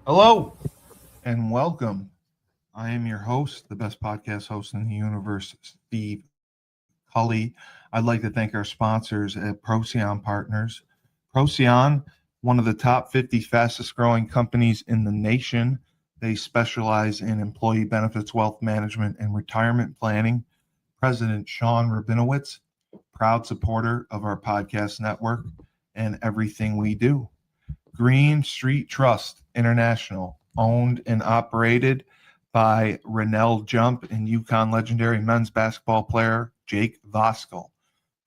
Hello and welcome. I am your host, the best podcast host in the universe, Steve Cully. I'd like to thank our sponsors at Procyon Partners. Procyon, one of the top 50 fastest growing companies in the nation. They specialize in employee benefits, wealth management, and retirement planning. President Sean Rabinowitz, proud supporter of our podcast network and everything we do. Green Street Trust International, owned and operated by Rennell Jump and UConn legendary men's basketball player Jake Voskuhl.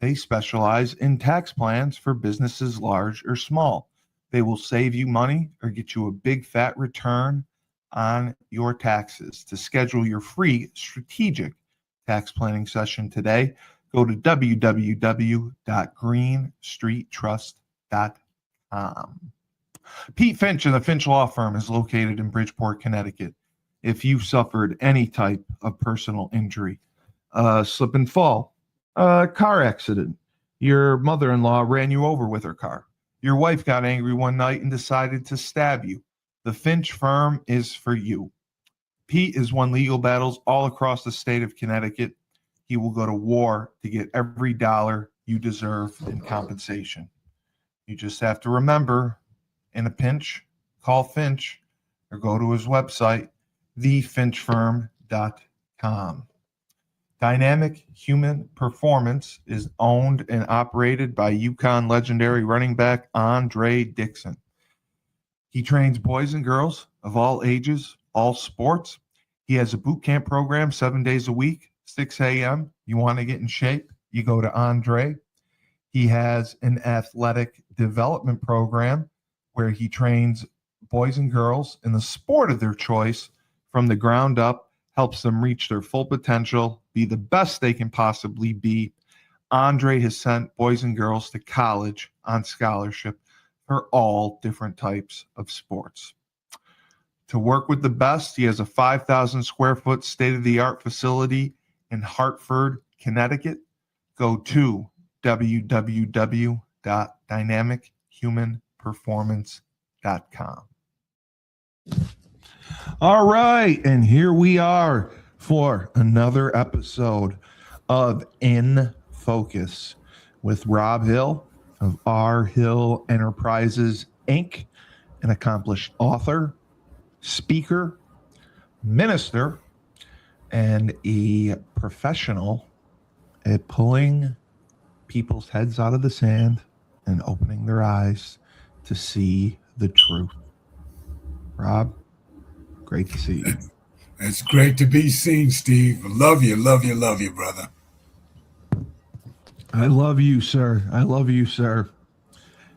They specialize in tax plans for businesses large or small. They will save you money or get you a big fat return on your taxes. To schedule your free strategic tax planning session today, go to www.greenstreettrust.com. Pete Finch and the Finch Law Firm is located in Bridgeport, Connecticut. If you've suffered any type of personal injury, slip and fall, a car accident, your mother-in-law ran you over with her car, your wife got angry one night and decided to stab you, the Finch Firm is for you. Pete has won legal battles all across the state of Connecticut. He will go to war to get every dollar you deserve in compensation. You just have to remember, in a pinch, call Finch or go to his website, thefinchfirm.com. Dynamic Human Performance is owned and operated by UConn legendary running back Andre Dixon. He trains boys and girls of all ages, all sports. He has a boot camp program 7 days a week, 6 a.m. You want to get in shape, you go to Andre. He has an athletic development program where he trains boys and girls in the sport of their choice from the ground up, helps them reach their full potential, be the best they can possibly be. Andre has sent boys and girls to college on scholarship for all different types of sports. To work with the best, he has a 5,000 square foot state-of-the-art facility in Hartford, Connecticut. Go to www.dynamichumanperformance.com. All right, and here we are for another episode of In Focus with Robb Hill of R. Hill Enterprises, Inc., an accomplished author, speaker, minister, and a professional at pulling people's heads out of the sand and opening their eyes to see the truth. Robb, great to see you. It's great to be seen, Steve. Love you, brother. I love you, sir. I love you, sir.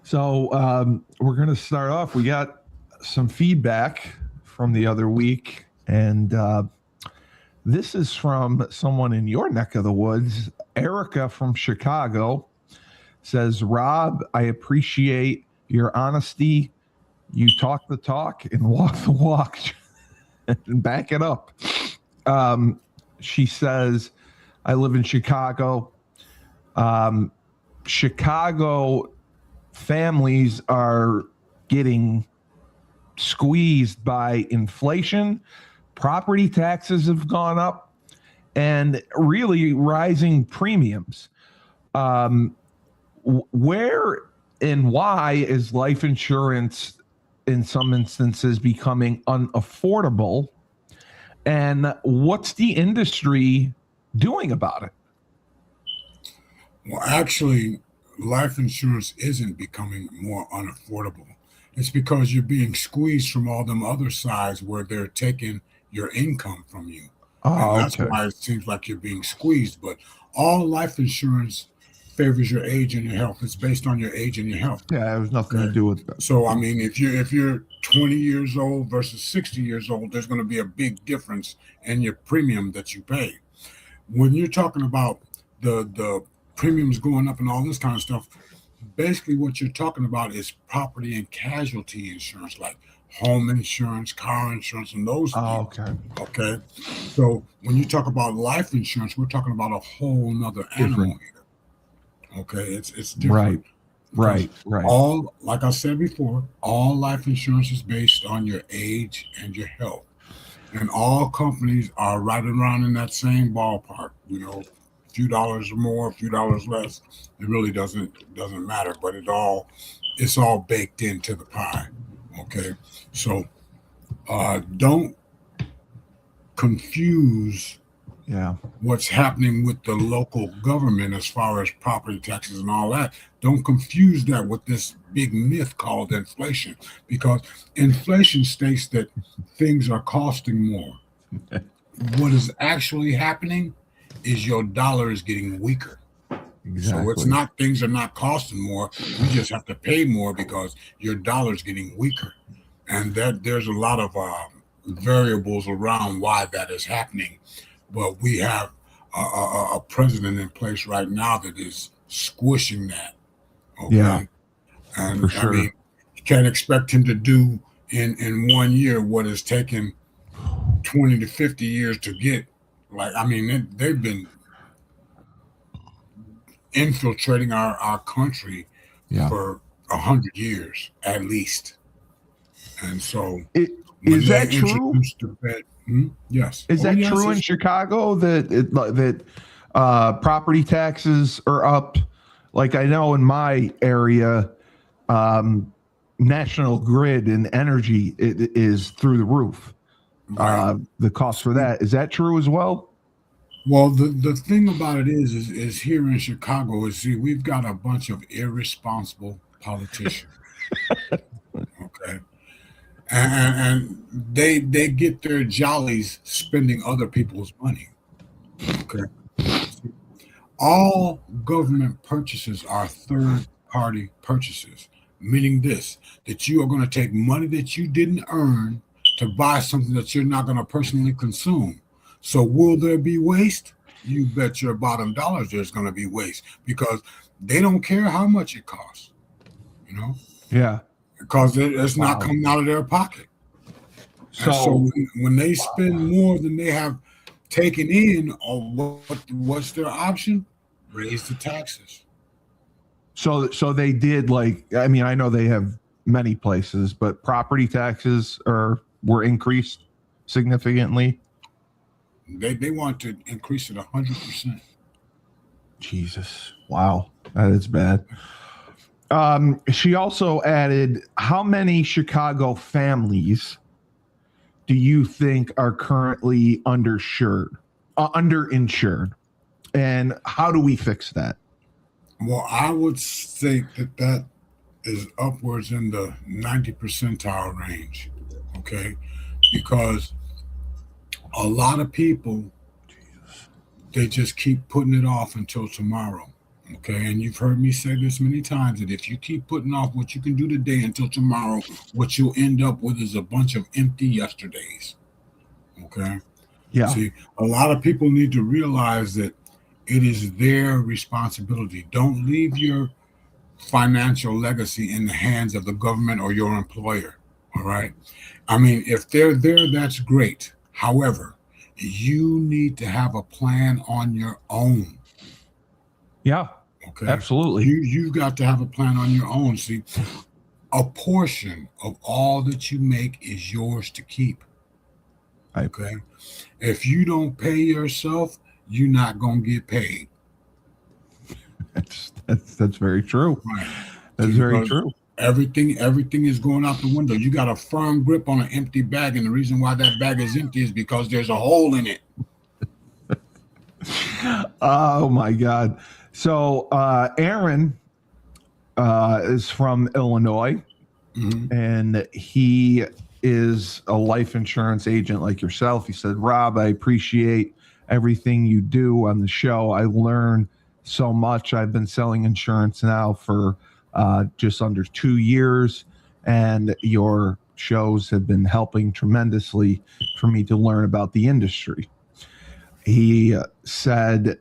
So we're going to start off. We got some feedback from the other week, and this is from someone in your neck of the woods. Erica from Chicago says, Robb, I appreciate your honesty. You talk the talk and walk the walk and back it up. She says, I live in Chicago. Chicago families are getting squeezed by inflation. Property taxes have gone up and really rising premiums. Where and why is life insurance in some instances becoming unaffordable? And what's the industry doing about it? Well, actually, life insurance isn't becoming more unaffordable. It's because you're being squeezed from all them other sides where they're taking your income from you. And that's Okay. why it seems like you're being squeezed. But all life insurance favors your age and your health. It's based on your age and your health. Yeah, it has nothing to do with that. So I mean, if you're 20 years old versus 60 years old, there's going to be a big difference in your premium that you pay. When you're talking about the premiums going up and all this kind of stuff, basically what you're talking about is property and casualty insurance, like home insurance, car insurance, and those things. Okay. Okay. So when you talk about life insurance, we're talking about a whole nother animal Different. here. Okay, it's different. Right. Right, right. All, like I said before, all life insurance is based on your age and your health. And all companies are right around in that same ballpark. A few dollars more, a few dollars less. It really doesn't matter, but it's all baked into the pie. Okay. So don't confuse what's happening with the local government as far as property taxes and all that. Don't confuse that with this big myth called inflation, because inflation states that things are costing more. What is actually happening is your dollar is getting weaker. Exactly. So it's not, things are not costing more. You just have to pay more because your dollar is getting weaker. And that there's a lot of variables around why that is happening. But we have a president in place right now that is squishing that. Okay. Yeah. And for sure. I mean, you can't expect him to do in 1 year what has taken 20 to 50 years to get. Like, I mean, they've been infiltrating our country for 100 years at least. And so is that true? Yes. Is that true in Chicago that property taxes are up? Like, I know in my area, National Grid and energy is through the roof. Right. The cost for that, is that true as well? Well, the thing about it is here in Chicago is, see, we've got a bunch of irresponsible politicians. Okay. And they get their jollies spending other people's money. Okay. All government purchases are third-party purchases, meaning that you are going to take money that you didn't earn to buy something that you're not going to personally consume. So will there be waste? You bet your bottom dollar there's going to be waste, because they don't care how much it costs. Yeah. Because it's not coming out of their pocket. So when they spend more than they have taken in, or what's their option? Raise the taxes. So they did, like, I mean, I know they have many places, but property taxes were increased significantly. They want to increase it 100%. Jesus. Wow. That is bad. She also added, how many Chicago families do you think are currently underinsured? And how do we fix that? Well, I would think that is upwards in the 90 percentile range. Okay. Because a lot of people, they just keep putting it off until tomorrow. Okay. And you've heard me say this many times, that if you keep putting off what you can do today until tomorrow, what you'll end up with is a bunch of empty yesterdays. Okay. Yeah. See, a lot of people need to realize that it is their responsibility. Don't leave your financial legacy in the hands of the government or your employer. All right. I mean, if they're there, that's great. However, you need to have a plan on your own. Yeah. Okay. Absolutely. You've got to have a plan on your own. See, a portion of all that you make is yours to keep. Okay. If you don't pay yourself, you're not going to get paid. That's very true. Right. That's very true. Everything is going out the window. You got a firm grip on an empty bag, and the reason why that bag is empty is because there's a hole in it. Oh my God. So Aaron is from Illinois, and he is a life insurance agent like yourself. He said, Rob, I appreciate everything you do on the show. I learn so much. I've been selling insurance now for just under 2 years, and your shows have been helping tremendously for me to learn about the industry. He said,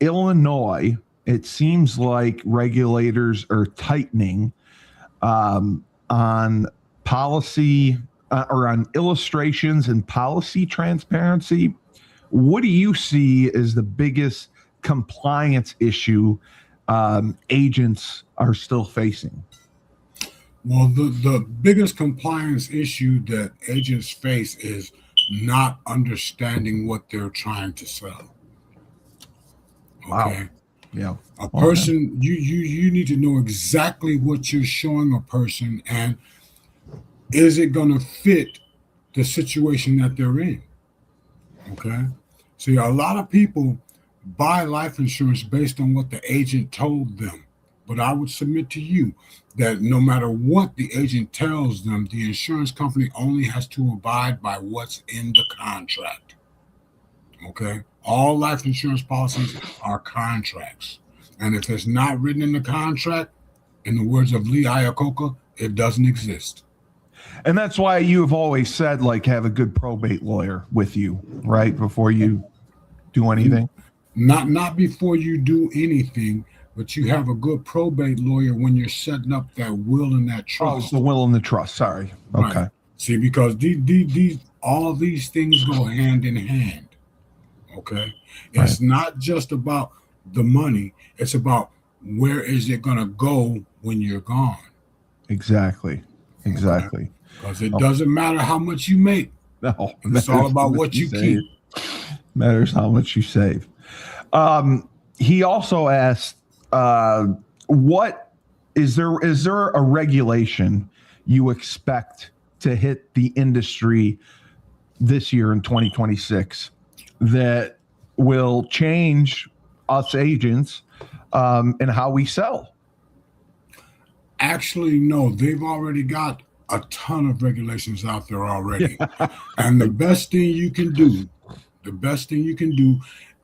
Illinois, it seems like regulators are tightening on policy or on illustrations and policy transparency. What do you see as the biggest compliance issue agents are still facing? Well, the biggest compliance issue that agents face is not understanding what they're trying to sell. Wow. Okay. Yeah. A person, you need to know exactly what you're showing a person, and is it going to fit the situation that they're in? Okay. See, a lot of people buy life insurance based on what the agent told them. But I would submit to you that no matter what the agent tells them, the insurance company only has to abide by what's in the contract. Okay. All life insurance policies are contracts. And if it's not written in the contract, in the words of Lee Iacocca, it doesn't exist. And that's why you've always said, like, have a good probate lawyer with you, right? Before you do anything. Not before you do anything, but you have a good probate lawyer when you're setting up that will and that trust. Oh, the will and the trust. Sorry. Okay. Right. See, because these all of these things go hand in hand. Okay. It's not just about the money. It's about where is it going to go when you're gone. Exactly. Because it doesn't matter how much you make. No, it's all about what you keep. Matters how much you save. He also asked, what is there a regulation you expect to hit the industry this year in 2026 that will change us agents and how we sell? Actually, no, they've already got a ton of regulations out there already. And the best thing you can do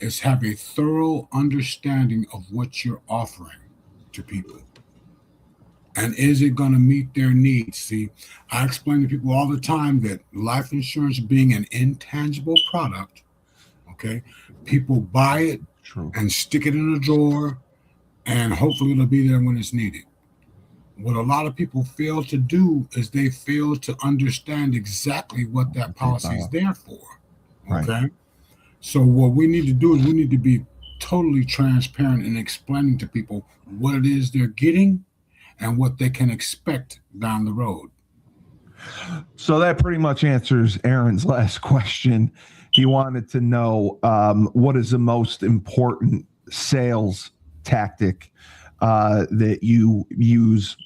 is have a thorough understanding of what you're offering to people. And is it going to meet their needs? See, I explain to people all the time that life insurance being an intangible product, okay, people buy it and stick it in a drawer, and hopefully it'll be there when it's needed. What a lot of people fail to do is they fail to understand exactly what that policy is there for. Okay. Right. So what we need to do is we need to be totally transparent in explaining to people what it is they're getting and what they can expect down the road. So that pretty much answers Aaron's last question. He wanted to know what is the most important sales tactic that you use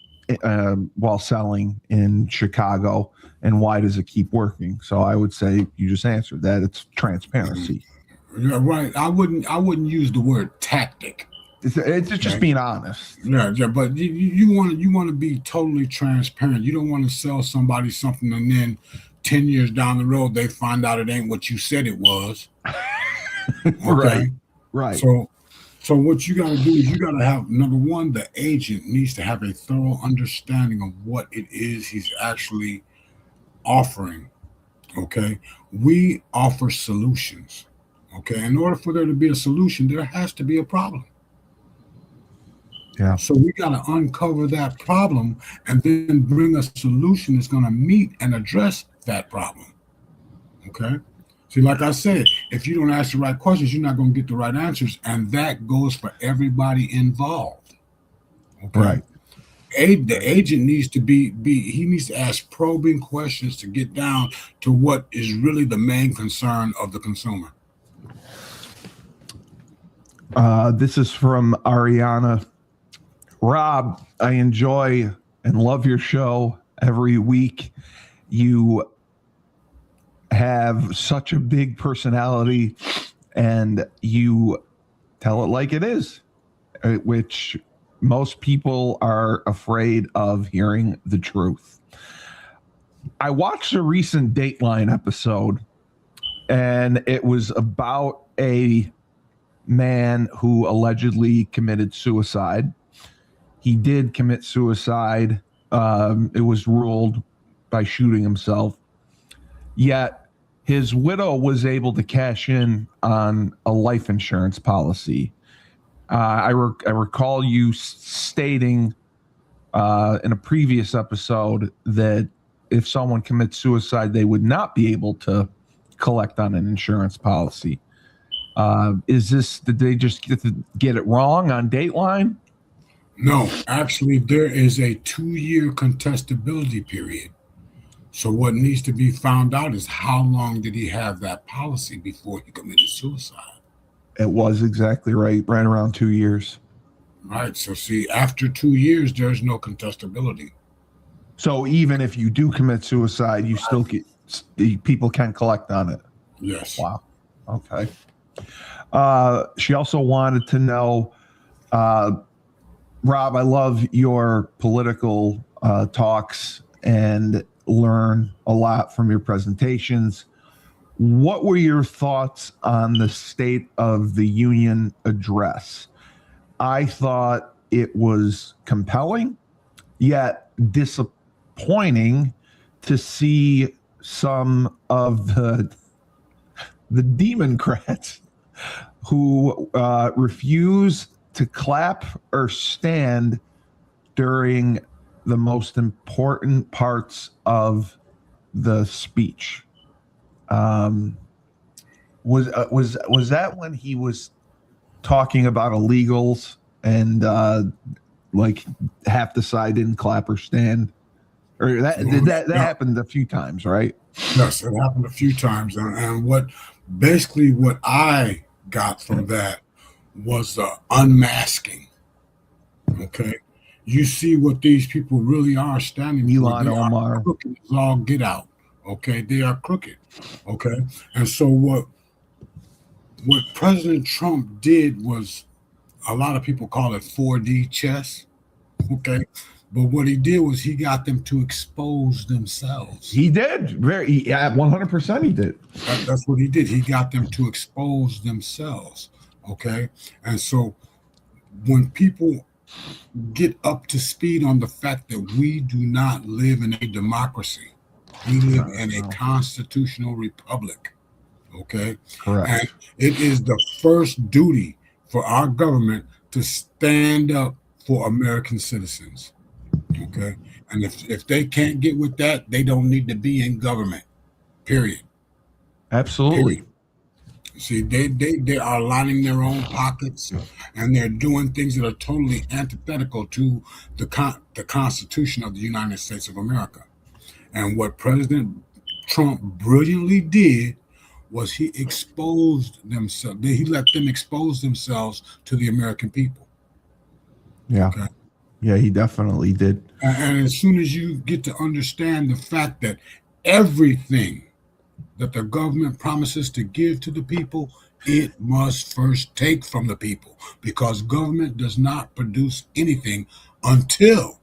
while selling in Chicago, and why does it keep working? So I would say you just answered that. It's transparency. Yeah, right. I wouldn't use the word tactic. It's just being honest. Yeah, but you want to be totally transparent. You don't want to sell somebody something and then 10 years down the road they find out it ain't what you said it was. Okay? Right. So what you got to do is you got to have, number one, the agent needs to have a thorough understanding of what it is he's actually offering. Okay. We offer solutions. Okay. In order for there to be a solution, there has to be a problem. Yeah. So we got to uncover that problem and then bring a solution that's going to meet and address that problem. Okay. See, like I said, if you don't ask the right questions, you're not going to get the right answers. And that goes for everybody involved. Okay. Right. The agent needs to he needs to ask probing questions to get down to what is really the main concern of the consumer. This is from Ariana. Rob, I enjoy and love your show every week. You have such a big personality and you tell it like it is, which most people are afraid of hearing the truth. I watched a recent Dateline episode, and it was about a man who allegedly committed suicide. He did commit suicide. It was ruled by shooting himself. Yet his widow was able to cash in on a life insurance policy. I recall you stating in a previous episode that if someone commits suicide, they would not be able to collect on an insurance policy. Did they just get it wrong on Dateline, No, actually, there is a 2-year contestability period. So what needs to be found out is how long did he have that policy before he committed suicide? It was exactly right around 2 years. Right. So see, after 2 years, there's no contestability. So even if you do commit suicide, you still get people can collect on it. Yes. Wow. Okay. She also wanted to know, Rob, I love your political talks and learn a lot from your presentations. What were your thoughts on the State of the Union address? I thought it was compelling, yet disappointing to see some of the Democrats who refuse to clap or stand during the most important parts of the speech. Was that when he was talking about illegals and like half the side didn't clap or stand? Or that happened a few times, right? Yes, it happened a few times, and what I got from that was the unmasking. Okay, you see what these people really are standing for. Elon They Omar. are crooked as all get out. Okay, they are crooked. Okay, and so what President Trump did was, a lot of people call it 4D chess. Okay, but what he did was he got them to expose themselves. He did 100%. He did. That's what he did. He got them to expose themselves. Okay, and so when people get up to speed on the fact that we do not live in a democracy, we live in a constitutional republic. Okay, correct. And it is the first duty for our government to stand up for American citizens. Okay, and if they can't get with that, they don't need to be in government. Period. Absolutely. Period. See, they are lining their own pockets, and they're doing things that are totally antithetical to the Constitution of the United States of America. And what President Trump brilliantly did was he exposed themselves. He let them expose themselves to the American people. Yeah. Okay. Yeah, he definitely did. And as soon as you get to understand the fact that everything that the government promises to give to the people, it must first take from the people, because government does not produce anything until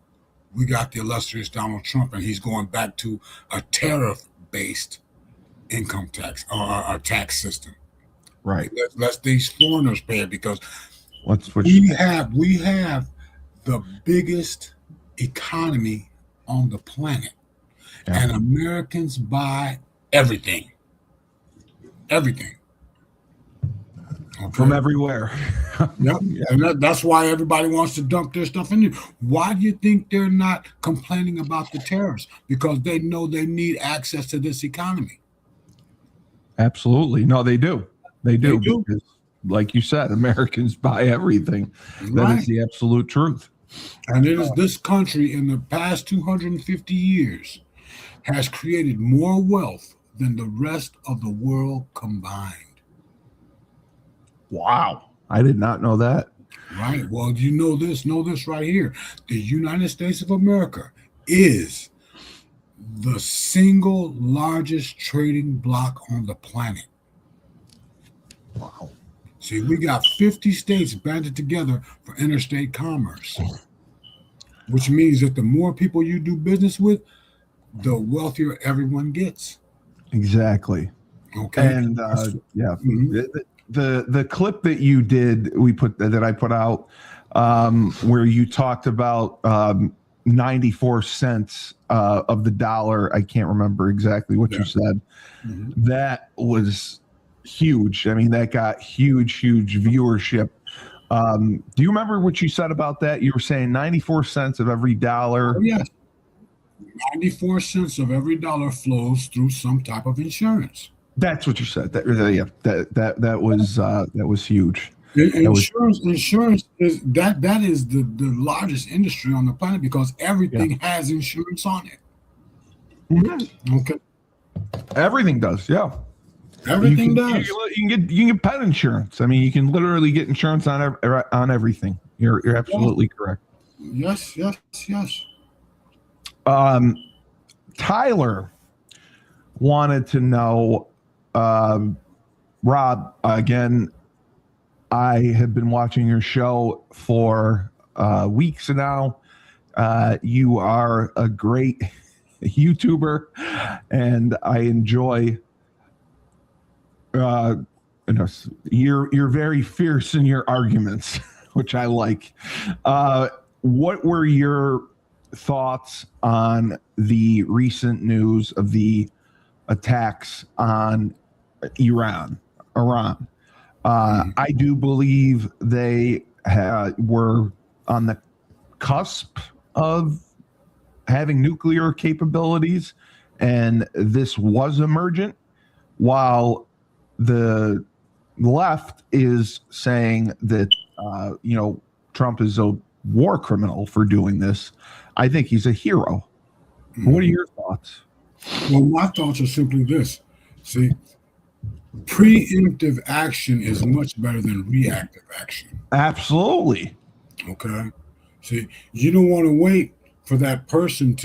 we got the illustrious Donald Trump, and he's going back to a tariff-based income tax or tax system. Right. Let these foreigners pay it, because we have the biggest economy on the planet, and Americans buy everything. Okay. From everywhere. Yep. And that's why everybody wants to dump their stuff in you. Why do you think they're not complaining about the tariffs? Because they know they need access to this economy. Absolutely. No, they do. They do. Because, like you said, Americans buy everything. Right. That is the absolute truth. And it is this country in the past 250 years has created more wealth than the rest of the world combined. Wow. I did not know that. Right. Well, you know this right here. The United States of America is the single largest trading bloc on the planet. Wow. See, we got 50 states banded together for interstate commerce, which means that the more people you do business with, the wealthier everyone gets. Exactly. Okay. And yeah, the clip that you did, that I put out, where you talked about 94 cents of the dollar. I can't remember exactly what you said. Mm-hmm. That was huge. I mean, that got huge viewership. Do you remember what you said about that? You were saying 94 cents of every dollar. Oh, yes. 94 cents of every dollar flows through some type of insurance. That's what you said. That was huge. That was Insurance is that is the largest industry on the planet because yeah. everything has insurance on it. Mhm. Okay, Everything does. Yeah. You everything can does. you can get pet insurance. I mean, you can literally get insurance on everything. You're Yes, absolutely correct. yes, yes, yes. Um, Tyler wanted to know, um, Rob, again, I have been watching your show for weeks now. You are a great YouTuber, and I enjoy. Uh, you know, you're very fierce in your arguments, which I like. Uh, what were your thoughts on the recent news of the attacks on Iran? Iran. Mhm. I do believe they were on the cusp of having nuclear capabilities, and this was emergent, while the left is saying that Trump is a war criminal for doing this. I think he's a hero. What are Mhm. your thoughts? Well, my thoughts are simply this. See, preemptive action is much better than reactive action. Absolutely. Okay. See, you don't want to wait for that person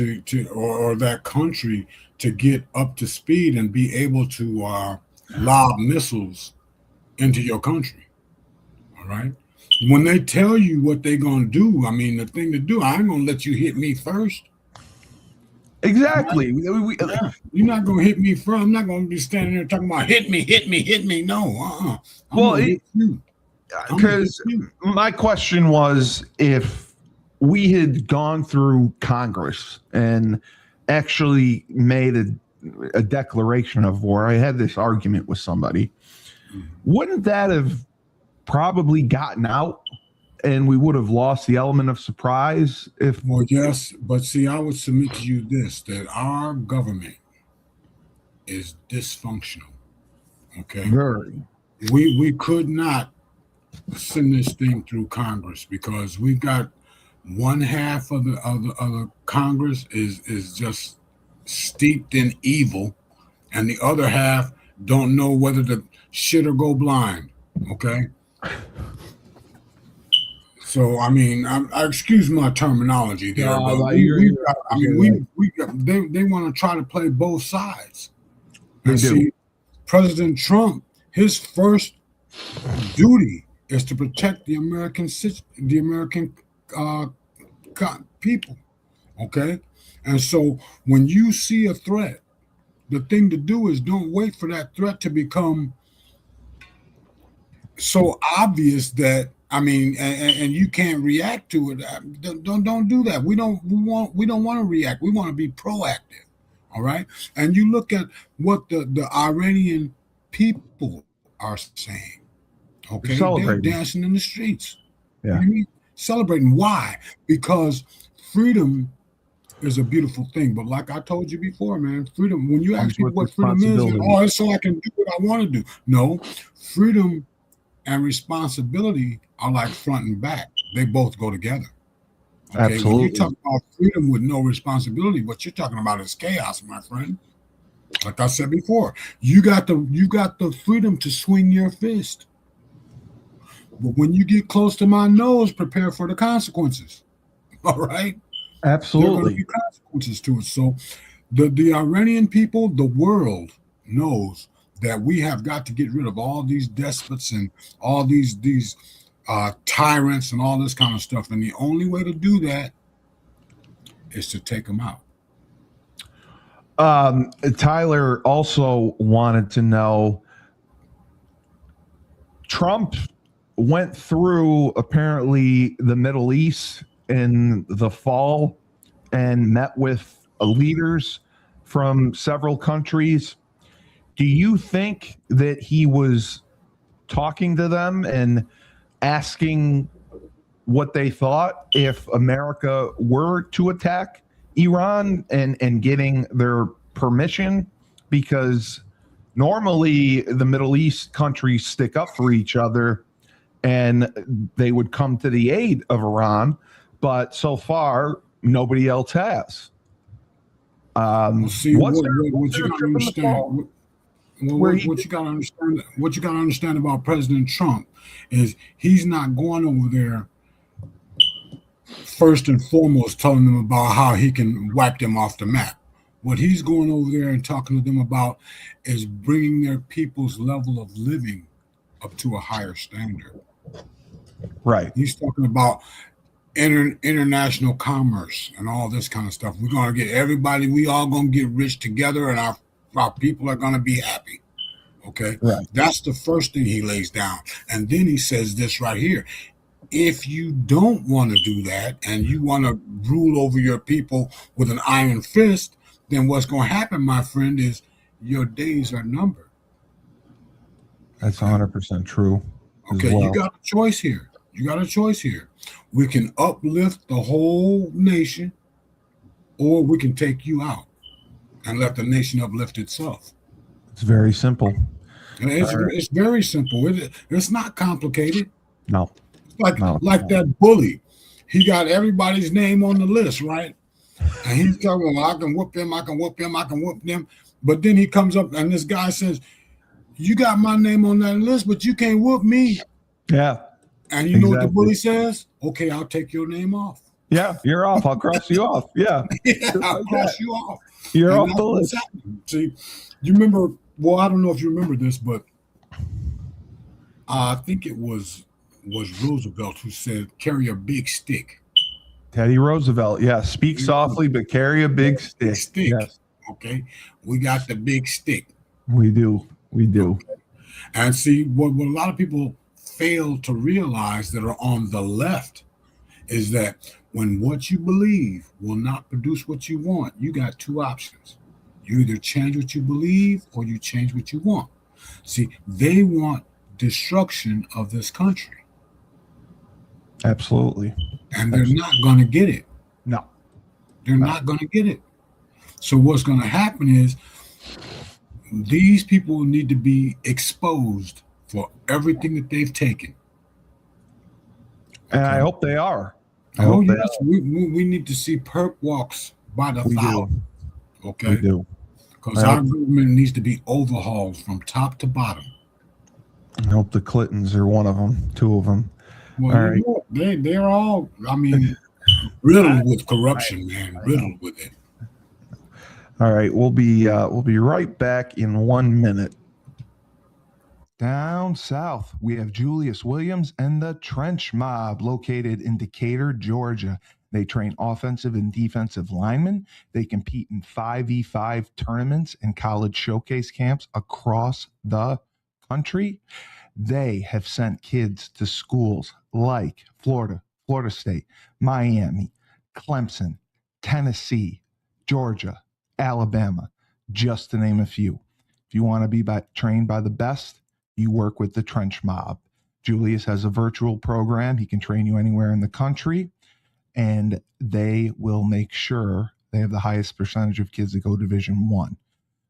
or that country to get up to speed and be able to lob missiles into your country. All right. When they tell you what they're gonna do, I mean the thing to do, I ain't gonna let you hit me first. Right? Exactly. Yeah. You're not gonna hit me first. I'm not gonna be standing there talking about hit me, hit me, hit me. No, I'm Well, gonna hit you. I'm gonna hit because you. my question was, if we had gone through Congress and actually made a declaration of war, I had this argument with somebody, Mhm. wouldn't that have probably gotten out and we would have lost the element of surprise if Well, yes, but see, I would submit to you this that our government is dysfunctional. Okay. very We could not send this thing through Congress because we've got one half of the Congress is just steeped in evil, and the other half don't know whether to shit or go blind. Okay, so I mean, I excuse my terminology there, but we you're got, I mean, we got, they want to try to play both sides, they and do. see, President Trump, his first duty is to protect the American uh, people. Okay, and so when you see a threat, the thing to do is don't wait for that threat to become so obvious that I mean, and you can't react to it. Don't do that. We don't want to react. We want to be proactive. All right. And you look at what the Iranian people are saying. They're Okay, they're celebrating. dancing in the streets. Yeah. You mean celebrating? Why? Because freedom is a beautiful thing. But like I told you before, man, freedom. When you Comes ask with people what freedom is, responsibility. oh, it's so I can do what I want to do. No, freedom and responsibility are like front and back. They both go together. Okay, when you talk Absolutely. about freedom with no responsibility, what you're talking about is chaos, my friend. Like I said before, you got the freedom to swing your fist, but when you get close to my nose, prepare for the consequences. All right, there are going to Absolutely. be consequences to it. So the Iranian people, the world knows that we have got to get rid of all these despots and all these tyrants and all this kind of stuff. And the only way to do that is to take them out. Tyler also wanted to know, Trump went through apparently the Middle East in the fall and met with leaders from several countries. Do you think that he was talking to them and asking what they thought if America were to attack Iran, and getting their permission? Because normally the Middle East countries stick up for each other, and they would come to the aid of Iran, but so far nobody else has. Well, see, What's what there you a got to trip in the fall understand. where he What you got to understand. What you got to understand about President Trump is he's not going over there first and foremost telling them about how he can wipe them off the map. What he's going over there and talking to them about is bringing their people's level of living up to a higher standard. right? He's talking about international commerce and all this kind of stuff. We're going to get everybody, we all going to get rich together, and our people are going to be happy. Okay. Right. That's the first thing he lays down. And then he says this right here. If you don't want to do that and you want to rule over your people with an iron fist, then what's going to happen, my friend, is your days are numbered. That's 100% true. Okay, well. You got a choice here. We can uplift the whole nation, or we can take you out and let the nation uplift itself. It's very simple. It's very simple. It's not complicated. No. Like that bully. He got everybody's name on the list, right? And he's telling them, I can whoop them, I can whoop them, I can whoop them. But then he comes up and this guy says, you got my name on that list, but you can't whoop me. Yeah. And you know what the bully says? Okay, I'll take your name off. Yeah, you're off. I'll cross you off. Yeah. I'll cross you off. You're off the list. See, you remember, well, I don't know if you remember this, but I think it was Roosevelt who said, carry a big stick. Teddy Roosevelt. Yeah. Speak softly, but carry a big stick. Yes. Okay. We got the big stick. We do. Okay. And see, what a lot of people fail to realize that are on the left is that when what you believe will not produce what you want, you got two options. You either change what you believe or you change what you want. See, they want destruction of this country. Absolutely. And they're not going to get it. No. They're not going to get it. So what's going to happen is these people need to be exposed for everything that they've taken. And I hope they are. We need to see perp walks by the thousand. Okay. We do. Because our government needs to be overhauled from top to bottom. I hope the Clintons are one of them, two of them. Well, they're all, riddled with corruption, man. Riddled with it. All right, we'll be right back in 1 minute. Down south, we have Julius Williams and the Trench Mob, located in Decatur, Georgia. They train offensive and defensive linemen. They compete in 5v5 tournaments and college showcase camps across the country. They have sent kids to schools like Florida, Florida State, Miami, Clemson, Tennessee, Georgia, Alabama, just to name a few. If you want to be trained by the best, you work with the Trench Mob. Julius has a virtual program. He can train you anywhere in the country, and they will make sure they have the highest percentage of kids that go Division I.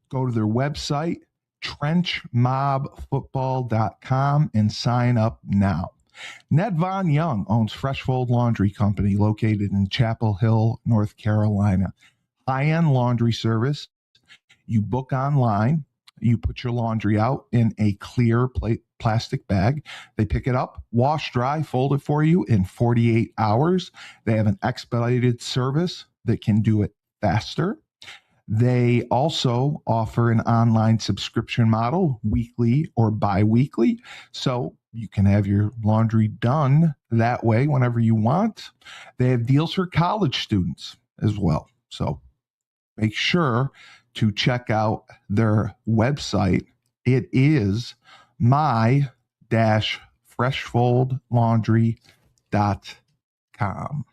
Go to their website, trenchmobfootball.com, and sign up now. Ned Von Young owns Freshfold Laundry Company, located in Chapel Hill, North Carolina. High-end laundry service. You book online. You put your laundry out in a clear plastic bag. They pick it up, wash, dry, fold it for you in 48 hours. They have an expedited service that can do it faster. They also offer an online subscription model, weekly or bi-weekly. So you can have your laundry done that way whenever you want. They have deals for college students as well. So make sure to check out their website. It is my-freshfoldlaundry.com.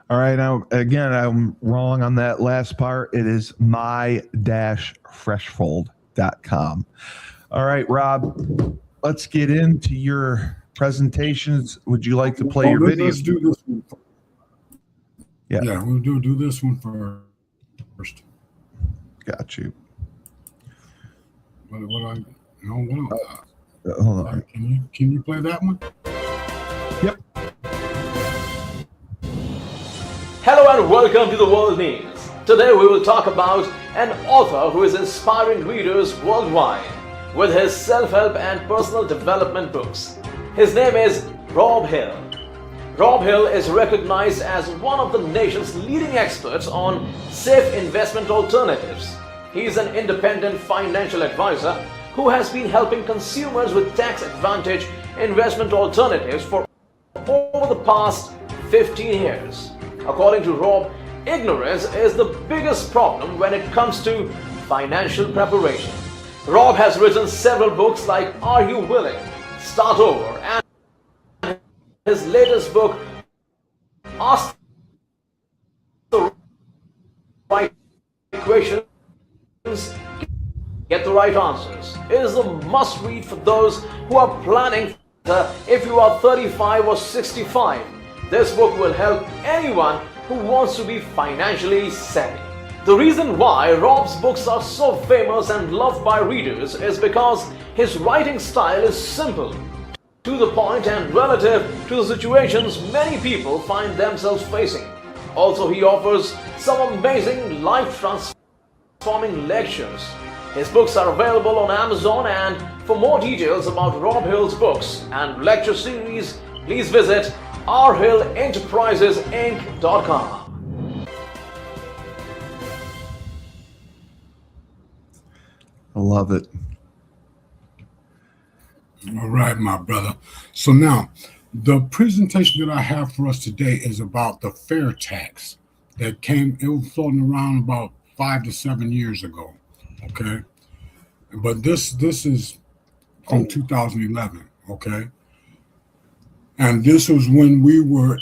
All right. Now, again, I'm wrong on that last part. It is my-freshfold.com. All right, Rob, let's get into your presentations. Would you like to play your video? Let's do this one. Yeah, we'll do this one first. Got you. What I no what Hold on. can you play that one? Yep. Hello and welcome to the World News. Today we will talk about an author who is inspiring readers worldwide with his self-help and personal development books. His name is Robb Hill. Robb Hill is recognized as one of the nation's leading experts on safe investment alternatives. He is an independent financial advisor who has been helping consumers with tax advantage investment alternatives for over the past 15 years. According to Robb, ignorance is the biggest problem when it comes to financial preparation. Robb has written several books like Are You Willing? Start Over, and his latest book, Ask the Right Questions, Get the Right Answers, is a must read for those who are planning if you are 35 or 65. This book will help anyone who wants to be financially savvy. The reason why Robb's books are so famous and loved by readers is because his writing style is simple, to the point, and relative to the situations many people find themselves facing. Also, he offers some amazing life transforming lectures. His books are available on Amazon, and for more details about Robb Hill's books and lecture series, please visit rhillenterprisesinc.com. I love it. All right, my brother. So now, the presentation that I have for us today is about the fair tax that it was floating around about 5 to 7 years ago. Okay, but this is from 2011. Okay, and this was when we were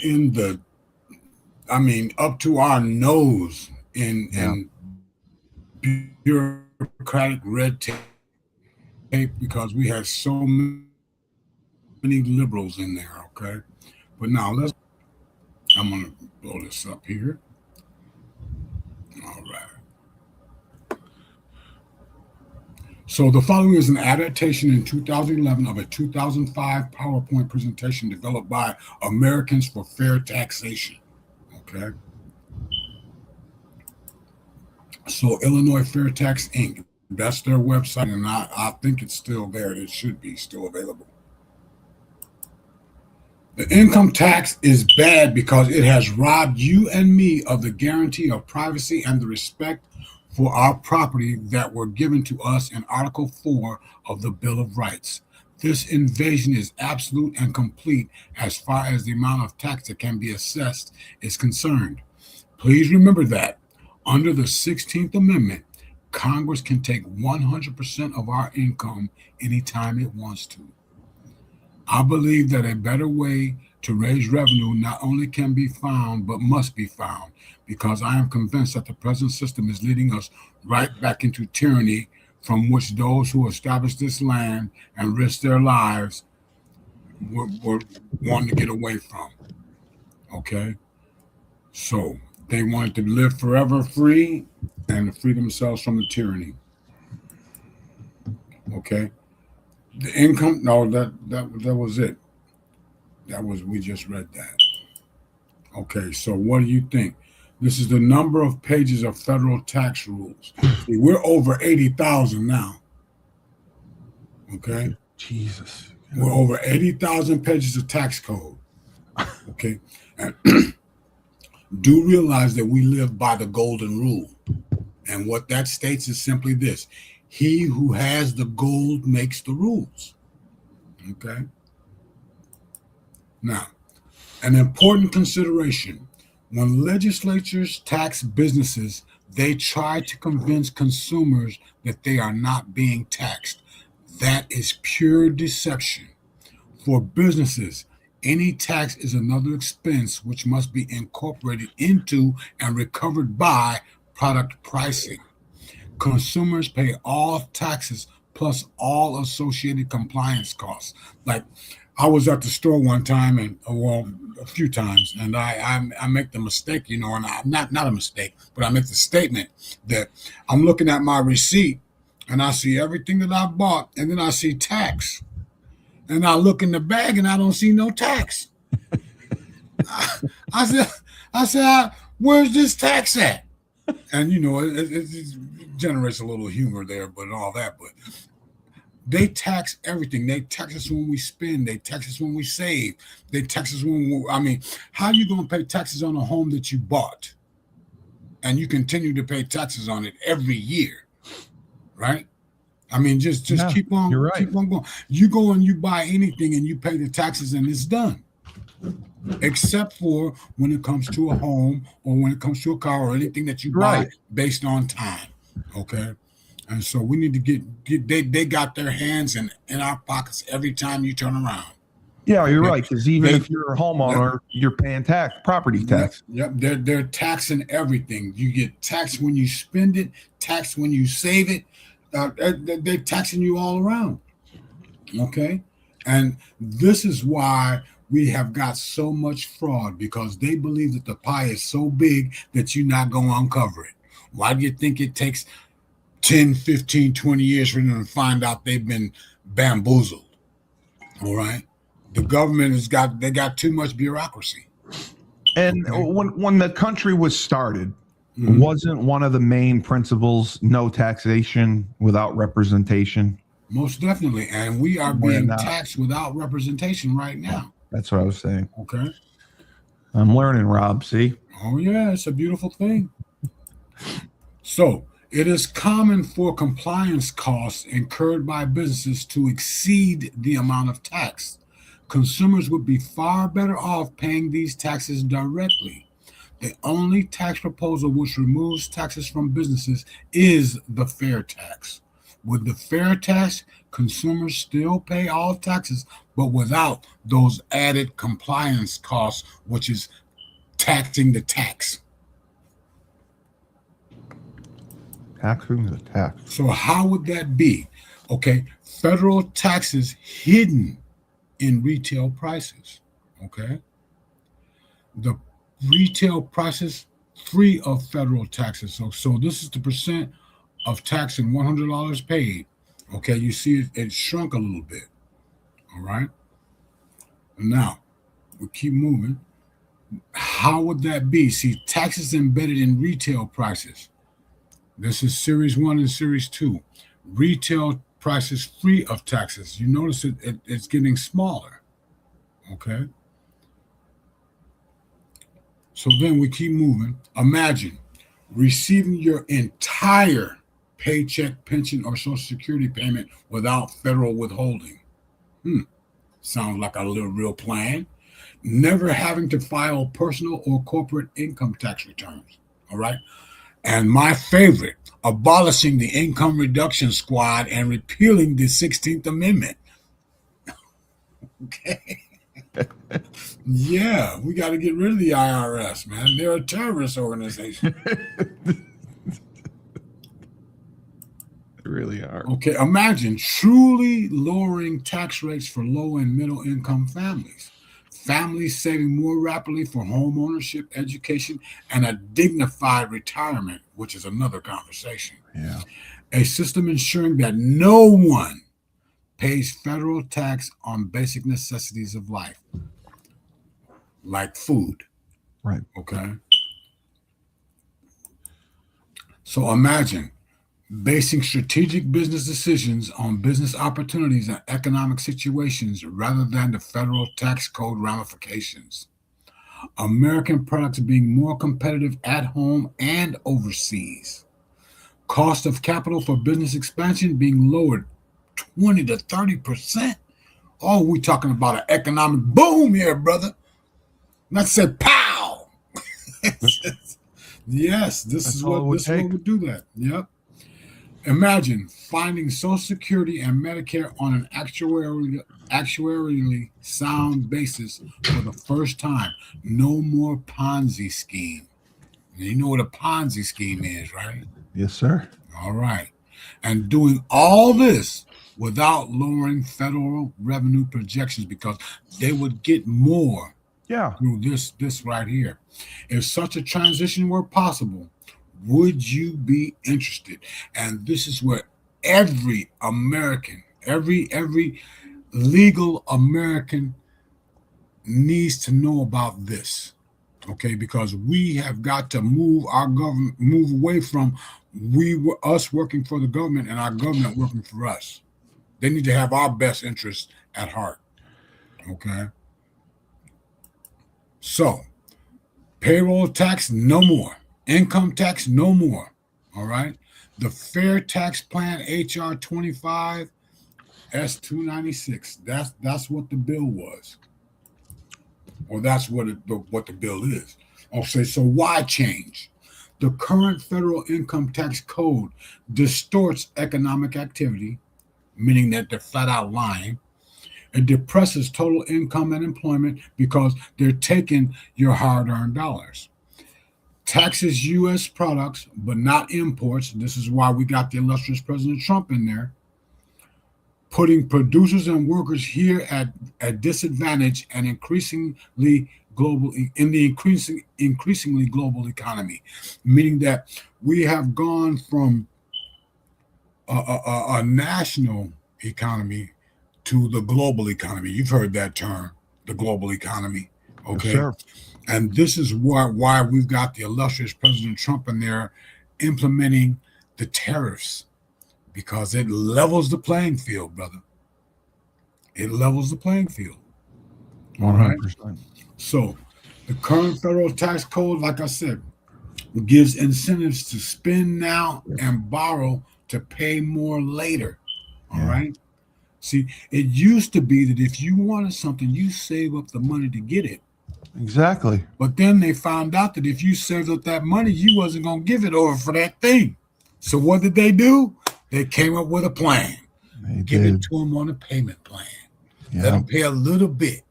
up to our nose in bureaucratic red tape, because we had so many liberals in there. Okay, but now I'm gonna blow this up here. All right. So the following is an adaptation in 2011 of a 2005 PowerPoint presentation developed by Americans for Fair Taxation. Okay. So Illinois Fair Tax Inc. That's their website, and I think it's still there. It should be still available. The income tax is bad because it has robbed you and me of the guarantee of privacy and the respect for our property that were given to us in Article 4 of the Bill of Rights. This invasion is absolute and complete as far as the amount of tax that can be assessed is concerned. Please remember that under the 16th Amendment, Congress can take 100% of our income anytime it wants to. I believe that a better way to raise revenue not only can be found, but must be found, because I am convinced that the present system is leading us right back into tyranny, from which those who established this land and risked their lives were wanting to get away from. Okay? So they wanted to live forever free and to free themselves from the tyranny. Okay? The income, no, that was it. We just read that. Okay, so what do you think? This is the number of pages of federal tax rules. See, we're over 80,000 now. Okay? Jesus. We're over 80,000 pages of tax code. Okay? And do realize that we live by the golden rule. And what that states is simply this: he who has the gold makes the rules. Okay? Now, an important consideration: when legislatures tax businesses, they try to convince consumers that they are not being taxed. That is pure deception. For businesses, any tax is another expense which must be incorporated into and recovered by product pricing. Consumers pay all taxes plus all associated compliance costs. Like, I was at the store one time, and a few times, and I make the mistake, and I not a mistake, but I make the statement that I'm looking at my receipt, and I see everything that I bought, and then I see tax. And I look in the bag and I don't see no tax. I said, where's this tax at? And it generates a little humor there, but all that. But they tax everything. They tax us when we spend. They tax us when we save. They tax us how are you going to pay taxes on a home that you bought? And you continue to pay taxes on it every year, right? I mean, just keep on, you're right. Keep on going. You go and you buy anything and you pay the taxes and it's done. Except for when it comes to a home or when it comes to a car or anything that you buy based on time. Okay. And so we need to they got their hands in our pockets every time you turn around. Yeah, you're right. Because even if you're a homeowner, you're paying property tax. Yep. They're taxing everything. You get taxed when you spend it, taxed when you save it. They're taxing you all around. Okay. And this is why we have got so much fraud, because they believe that the pie is so big that you're not going to uncover it. Why do you think it takes 10, 15, 20 years for them to find out they've been bamboozled? All right. The government they got too much bureaucracy. And when the country was started, wasn't one of the main principles no taxation without representation? Most definitely. And we are being taxed without representation right now. That's what I was saying. Okay. I'm learning, Rob. See? Oh, yeah. It's a beautiful thing. So it is common for compliance costs incurred by businesses to exceed the amount of tax. Consumers would be far better off paying these taxes directly. The only tax proposal which removes taxes from businesses is the fair tax. With the fair tax, consumers still pay all taxes, but without those added compliance costs, which is taxing the tax. Taxing the tax. So how would that be? Okay, federal taxes hidden in retail prices. Okay, the retail prices free of federal taxes. So this is the percent of tax and $100 paid. Okay, you see it shrunk a little bit. All right. Now we keep moving. How would that be? See, taxes embedded in retail prices. This is series 1 and series 2. Retail prices free of taxes. You notice it's getting smaller. Okay. So then we keep moving. Imagine receiving your entire paycheck, pension, or Social Security payment without federal withholding. Sounds like a little real plan. Never having to file personal or corporate income tax returns. All right. And my favorite, abolishing the income reduction squad and repealing the 16th Amendment. Okay. Yeah, we got to get rid of the IRS, man. They're a terrorist organization. They really are. Okay, imagine truly lowering tax rates for low and middle income families. Families saving more rapidly for home ownership, education, and a dignified retirement, which is another conversation. Yeah. A system ensuring that no one pays federal tax on basic necessities of life, like food. Right. Okay. So imagine basing strategic business decisions on business opportunities and economic situations rather than the federal tax code ramifications. American products being more competitive at home and overseas. Cost of capital for business expansion being lowered 20 to 30%. Oh, we're talking about an economic boom here, brother. That said, pow! Yes, this is what would do that. Yep. Imagine finding Social Security and Medicare on an actuarially sound basis for the first time. No more Ponzi scheme. You know what a Ponzi scheme is, right? Yes, sir. All right. And doing all this without lowering federal revenue projections, because they would get more through this right here. If such a transition were possible, would you be interested? And this is where every American, every legal American needs to know about this. Okay, because we have got to move our government, move away from us working for the government and our government working for us. They need to have our best interests at heart. Okay. So, payroll tax, no more. Income tax, no more. All right. The Fair Tax Plan, HR 25 S296. That's what the bill was. Or that's what the bill is. Okay, so why change? The current federal income tax code distorts economic activity, meaning that they're flat out lying. It depresses total income and employment because they're taking your hard-earned dollars. Taxes U.S. products, but not imports. This is why we got the illustrious President Trump in there, putting producers and workers here at a disadvantage and increasingly global economy, meaning that we have gone from a national economy to the global economy. You've heard that term, the global economy. Okay. Yes, and this is why we've got the illustrious President Trump in there implementing the tariffs, because it levels the playing field, brother. It levels the playing field. 100%. All right? So the current federal tax code, like I said, gives incentives to spend now and borrow to pay more later. All right. See, it used to be that if you wanted something, you save up the money to get it. Exactly. But then they found out that if you saved up that money, you wasn't going to give it over for that thing. So what did they do? They came up with a plan. Give it to them on a payment plan. Yeah. Let them pay a little bit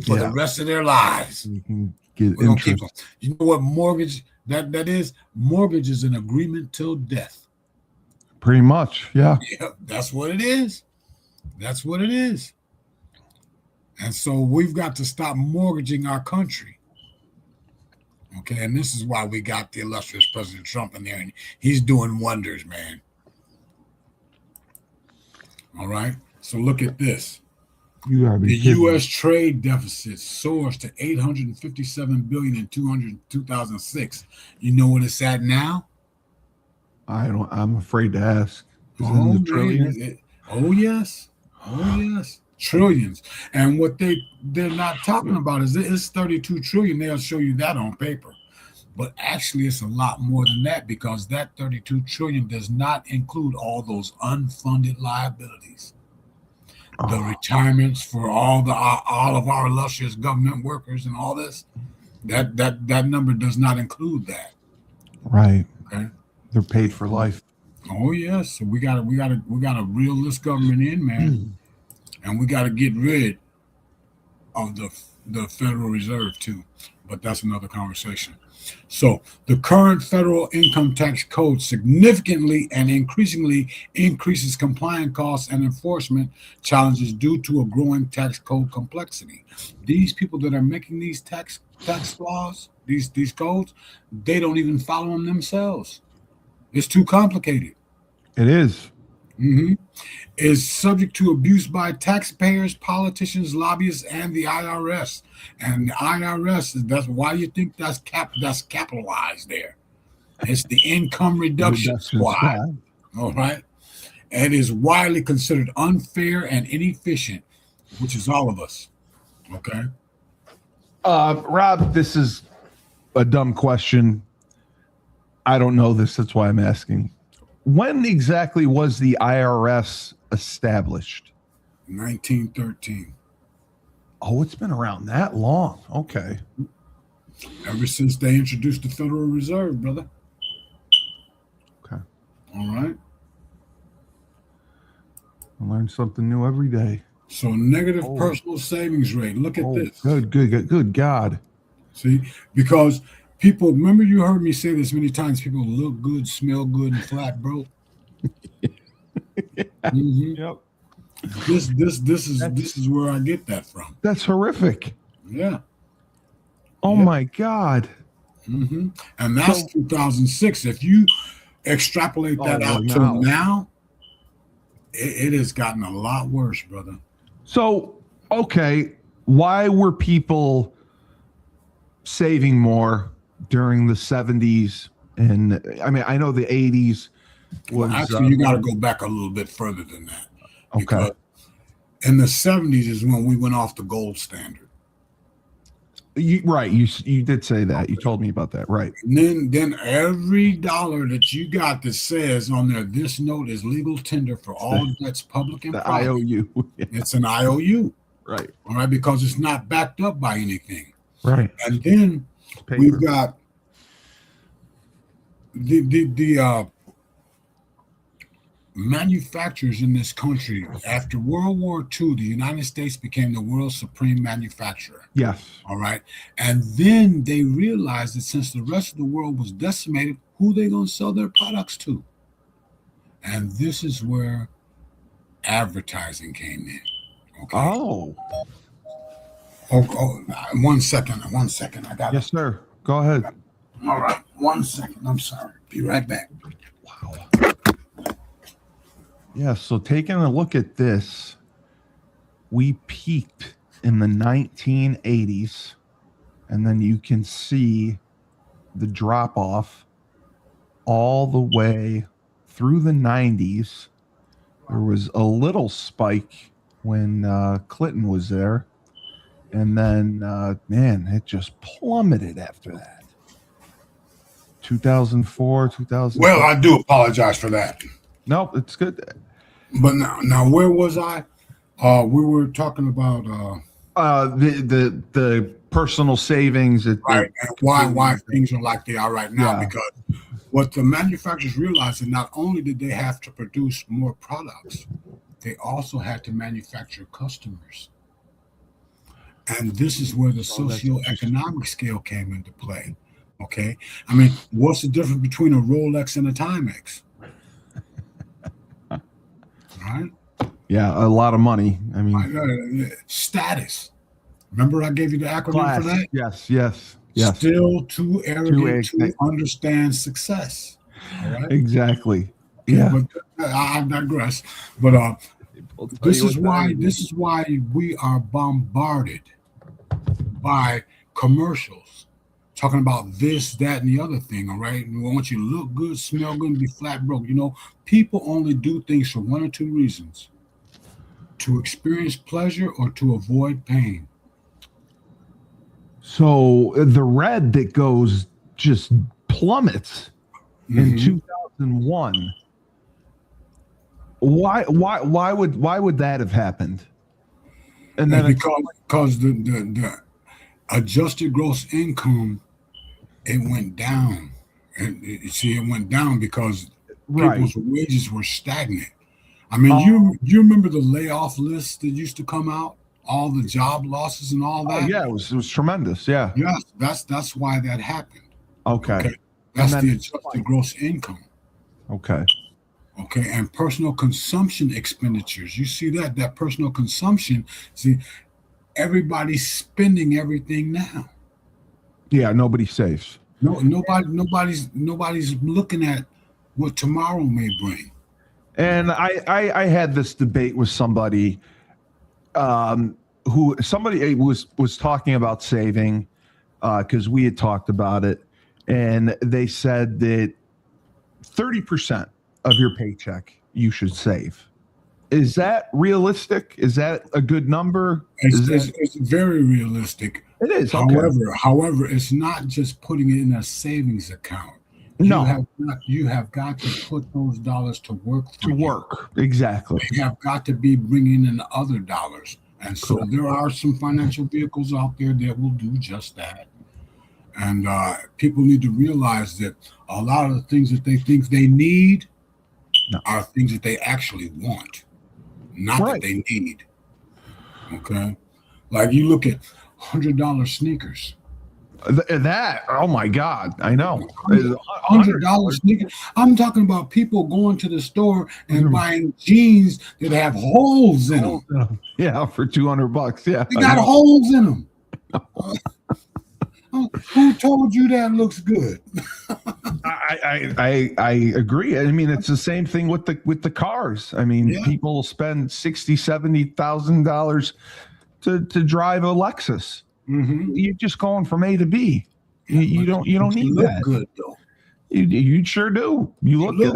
for the rest of their lives. You can get interest. You know what mortgage that is? Mortgage is an agreement till death. Pretty much, yeah. Yeah, that's what it is. That's what it is. And so we've got to stop mortgaging our country. Okay, and this is why we got the illustrious President Trump in there, and he's doing wonders, man. All right, so look at this. The U.S. trade deficit soars to $857 billion in 2006. You know what it's at now? I'm afraid to ask. Oh, yes. Oh, yes. Trillions. And what they're not talking about is it's 32 trillion. They'll show you that on paper. But actually, it's a lot more than that, because that 32 trillion does not include all those unfunded liabilities. The retirements for all of our illustrious government workers and all this. That number does not include that. Right. Okay. They're paid for life. Oh yes. So we gotta reel this government in, man. And we gotta get rid of the Federal Reserve too. But that's another conversation. So the current federal income tax code significantly and increasingly increases compliance costs and enforcement challenges due to a growing tax code complexity. These people that are making these tax laws, these codes, they don't even follow them themselves. It's too complicated. It is. Mm-hmm. Is subject to abuse by taxpayers, politicians, lobbyists, and the IRS. And the IRS, that's why you think that's capitalized there. It's the income reduction squad. All right. And is widely considered unfair and inefficient, which is all of us. Okay. Rob, this is a dumb question. I don't know this. That's why I'm asking. When exactly was the IRS established? 1913. Oh, it's been around that long. Okay. Ever since they introduced the Federal Reserve, brother. Okay. All right. I learn something new every day. So negative personal savings rate. Look at this. Good God. See, because people, remember you heard me say this many times, people look good, smell good, and flat broke. Mm-hmm. Yep. This is where I get that from. That's horrific. Yeah. Oh my God. Mm-hmm. And that's 2006. If you extrapolate that out to now, it has gotten a lot worse, brother. So, okay, why were people saving more during the 70s? And I mean, I know the 80s was Actually, you got to go back a little bit further than that. okay. Because in the 70s is when we went off the gold standard. Right. You did say that. You told me about that. Right. And then every dollar that you got that says on there, this note is legal tender for all debts, public and The private. IOU. It's an IOU. Right. All right. Because it's not backed up by anything. Right. And then Paper. we've got the manufacturers in this country. After World War II, the United States became the world's supreme manufacturer. Yes. All right. And then they realized that since the rest of the world was decimated, who they going to sell their products to? And this is where advertising came in. Okay. Oh. Oh, 1 second. I got Yes, sir. Go ahead. All right. 1 second. I'm sorry. Be right back. Wow. Yeah, so taking a look at this, we peaked in the 1980s, and then you can see the drop off all the way through the 90s. There was a little spike when Clinton was there, and then, man, it just plummeted after that. 2004, 2000. Well, I do apologize for that. Nope, it's good. But now where was I? We were talking about the personal savings. Right, and why things are like they are right now. Yeah. Because what the manufacturers realized that not only did they have to produce more products, they also had to manufacture customers. And this is where the socioeconomic scale came into play. Okay, I mean, what's the difference between a Rolex and a Timex? Right? Yeah, a lot of money. I mean, status. Remember, I gave you the acronym class. for that. Yes. Still too arrogant to understand success. All right. Exactly. Yeah. But I digress. But this is why we are bombarded by commercials talking about this, that, and the other thing. All right. We want you to look good, smell good, and be flat broke. You know, people only do things for one or two reasons: to experience pleasure or to avoid pain. So the red that goes just plummets in 2001. Why would that have happened? And then because the adjusted gross income, it went down. And it went down because people's wages were stagnant. I mean, you remember the layoff list that used to come out, all the job losses and all that? Yeah, it was tremendous. Yeah. Yes, that's why that happened. Okay. That's the adjusted gross income. Okay. Okay, and personal consumption expenditures. You see that personal consumption. See, everybody's spending everything now. Yeah, nobody saves. Nobody's looking at what tomorrow may bring. And I had this debate with somebody who was talking about saving because we had talked about it, and they said that 30% of your paycheck you should save. Is that realistic? Is that a good number? It's very realistic. It is. Okay. However, it's not just putting it in a savings account. No. You have got to put those dollars to work. Exactly. They have got to be bringing in other dollars. And so there are some financial vehicles out there that will do just that. And people need to realize that a lot of the things that they think they need are things that they actually want, not that they need. Okay? Like you look at $100 sneakers. That, oh my God, I know. $100 sneakers. I'm talking about people going to the store and buying jeans that have holes in them. Yeah, for $200. Yeah, they got holes in them. Who told you that looks good? I agree. I mean, it's the same thing with the cars. I mean, people spend $60,000-$70,000 to drive a Lexus. You're just going from A to B. You don't need that. Good though. You sure do. You look good.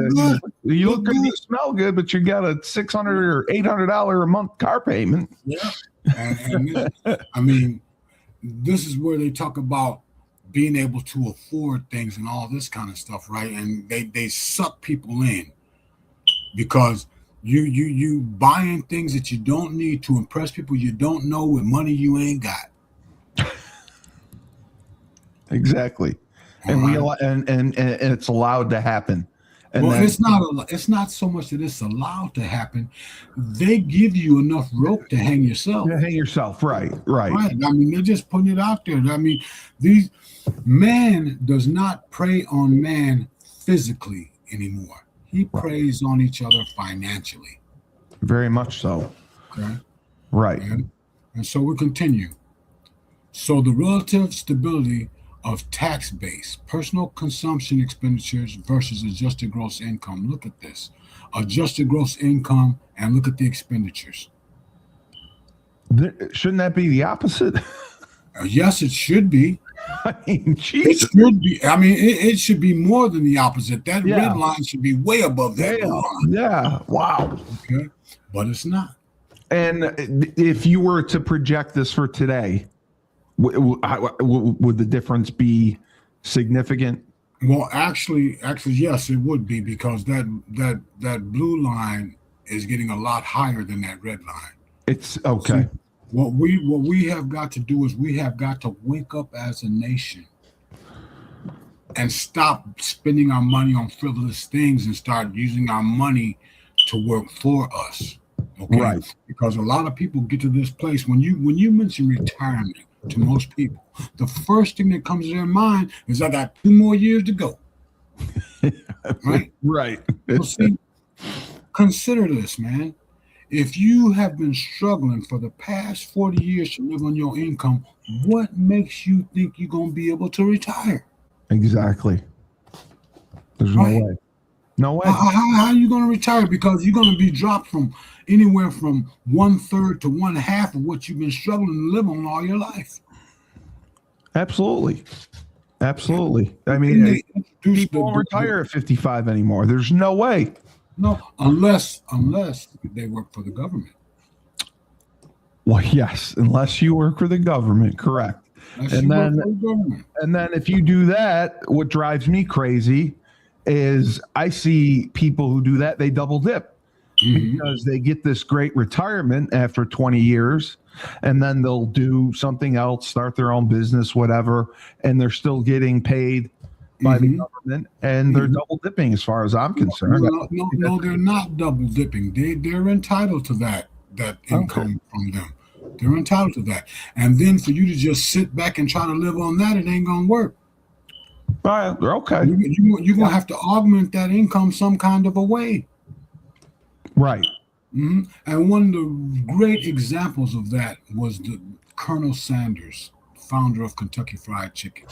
You look good. You smell good, but you got a $600 or $800 a month car payment. Yeah, and I mean, this is where they talk about being able to afford things and all this kind of stuff, right? And they suck people in because you buying things that you don't need to impress people you don't know with money you ain't got. Exactly. And and it's allowed to happen. And well, it's not so much that it's allowed to happen. They give you enough rope to hang yourself. To hang yourself, right. I mean, they're just putting it out there. I mean, man does not prey on man physically anymore. He preys on each other financially. Very much so. Okay. Right. And so we continue. So the relative stability of tax base, personal consumption expenditures versus adjusted gross income. Look at this. Adjusted gross income and look at the expenditures. Shouldn't that be the opposite? Yes, it should be. I mean, Jesus. It should be. I mean, it should be more than the opposite. That red line should be way above that line. Yeah. Wow. Okay. But it's not. And if you were to project this for today, would the difference be significant? Well, actually, yes, it would be, because that blue line is getting a lot higher than that red line. It's okay. So what we have got to do is we have got to wake up as a nation and stop spending our money on frivolous things and start using our money to work for us. Okay? Right. Because a lot of people get to this place when you mention retirement to most people, the first thing that comes to their mind is, I got 2 more years to go. Right? Right. Well, see, consider this, man. If you have been struggling for the past 40 years to live on your income, what makes you think you're going to be able to retire? Exactly. There's no way. No way. How are you going to retire? Because you're going to be dropped from anywhere from 1/3 to 1/2 of what you've been struggling to live on all your life. Absolutely. I mean, people won't retire at 55 anymore. There's no way. No, unless they work for the government. Well, yes, unless you work for the government, correct. And then if you do that, what drives me crazy is I see people who do that, they double dip. Because they get this great retirement after 20 years, and then they'll do something else, start their own business, whatever, and they're still getting paid by the government, and they're double dipping as far as I'm concerned. No, they're not double dipping. They're entitled to that income from them. They're entitled to that. And then for you to just sit back and try to live on that, it ain't going to work. All right, okay. You're going to have to augment that income some kind of a way. Right. And one of the great examples of that was the Colonel Sanders, founder of Kentucky Fried Chicken.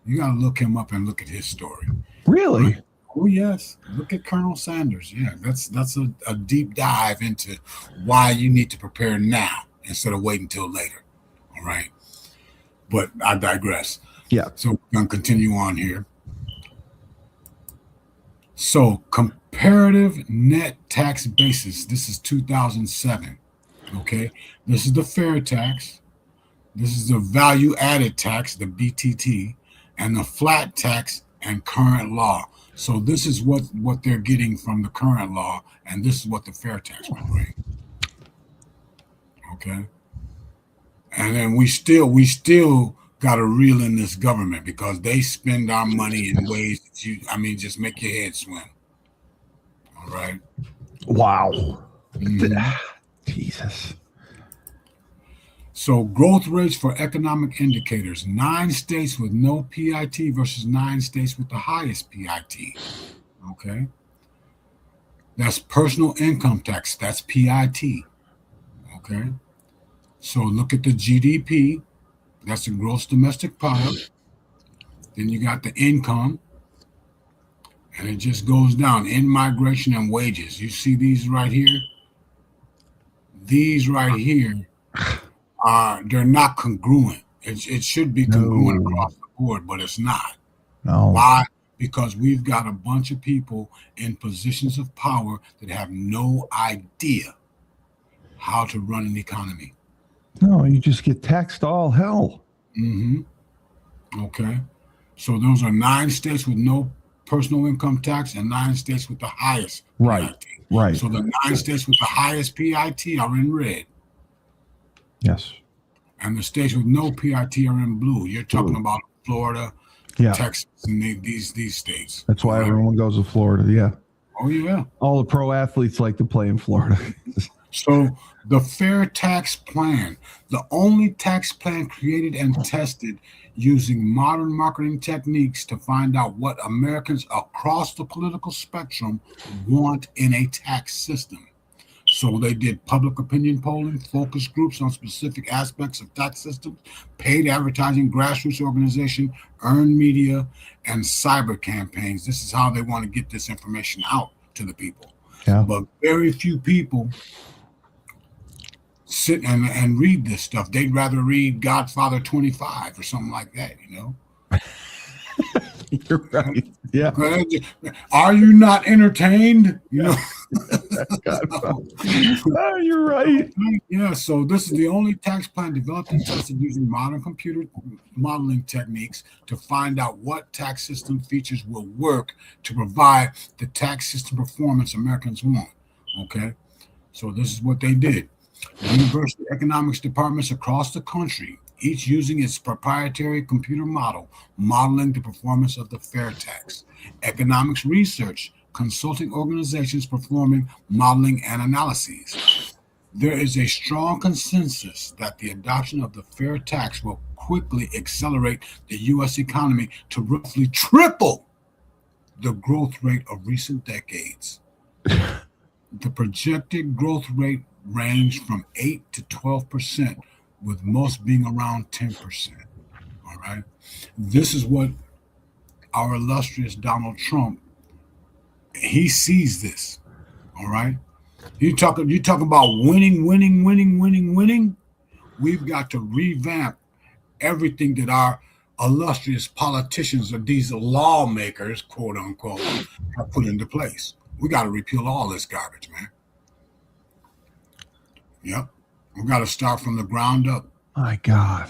You got to look him up and look at his story. Really? Right? Oh, yes. Look at Colonel Sanders. Yeah, that's a deep dive into why you need to prepare now instead of waiting until later. All right. But I digress. Yeah. So we're going to continue on here. So comparative net tax basis. This is 2007. Okay. This is the fair tax. This is the value added tax, the BTT, and the flat tax and current law. So this is what they're getting from the current law, and this is what the fair tax will bring. Okay. And then we still got to reel in this government because they spend our money in ways that just make your head swim. All right. Wow. Jesus. So growth rates for economic indicators, 9 states with no PIT versus 9 states with the highest PIT. Okay. That's personal income tax. That's PIT. Okay. So look at the GDP. That's the gross domestic product. Then you got the income. And it just goes down. In-migration and wages. You see these right here? These right here they're not congruent. It should be congruent across the board, but it's not. No. Why? Because we've got a bunch of people in positions of power that have no idea how to run an economy. No, you just get taxed all hell. Okay. So those are 9 states with no personal income tax and 9 states with the highest Right. PIT. Right. So the 9 states with the highest PIT are in red. Yes. And the states with no PIT are in blue. You're talking about Florida, Texas, and these states. That's why everyone goes to Florida. Yeah. Oh, yeah. All the pro athletes like to play in Florida. So the fair tax plan, the only tax plan created and tested using modern marketing techniques to find out what Americans across the political spectrum want in a tax system. So they did public opinion polling, focus groups on specific aspects of tax systems, paid advertising, grassroots organization, earned media, and cyber campaigns. This is how they want to get this information out to the people. Yeah. But very few people sit and read this stuff. They'd rather read Godfather 25 or something like that, you know? You're right. Yeah. Are you not entertained? You know? Oh, you're right. Yeah, so this is the only tax plan developed and tested using modern computer modeling techniques to find out what tax system features will work to provide the tax system performance Americans want. Okay, so this is what they did. University economics departments across the country, each using its proprietary computer model, modeling the performance of the fair tax. Economics research, consulting organizations performing modeling and analyses. There is a strong consensus that the adoption of the fair tax will quickly accelerate the U.S. economy to roughly triple the growth rate of recent decades. The projected growth rate ranged from 8 to 12%, with most being around 10%. All right. This is what our illustrious Donald Trump, he sees this. All right. You talk about winning. We've got to revamp everything that our illustrious politicians or these lawmakers, quote unquote, have put into place. We got to repeal all this garbage, man. Yep. We got to start from the ground up. My God.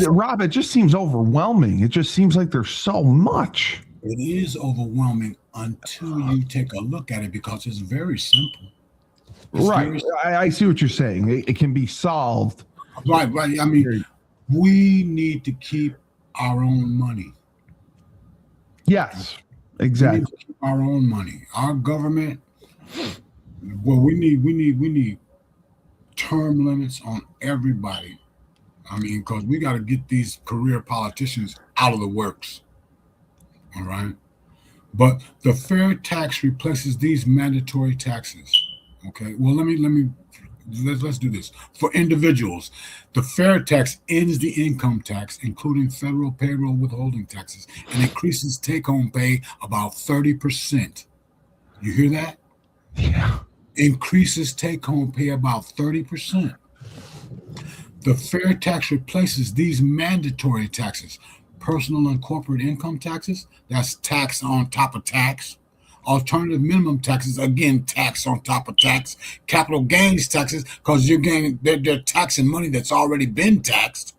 Rob, it just seems overwhelming. It just seems like there's so much. It is overwhelming until you take a look at it, because it's very simple. Right. I see what you're saying. It can be solved. Right. I mean, we need to keep our own money. Yes, exactly. We need to keep our own money. Our government, well, we need term limits on everybody. I mean, because we got to get these career politicians out of the works. All right. But the fair tax replaces these mandatory taxes. Okay. Well, let's do this. For individuals, the fair tax ends the income tax, including federal payroll withholding taxes, and increases take-home pay about 30%. You hear that? Yeah. Increases take-home pay about 30%. The fair tax replaces these mandatory taxes. Personal and corporate income taxes, that's tax on top of tax. Alternative minimum taxes, again, tax on top of tax. Capital gains taxes, because they're taxing money that's already been taxed.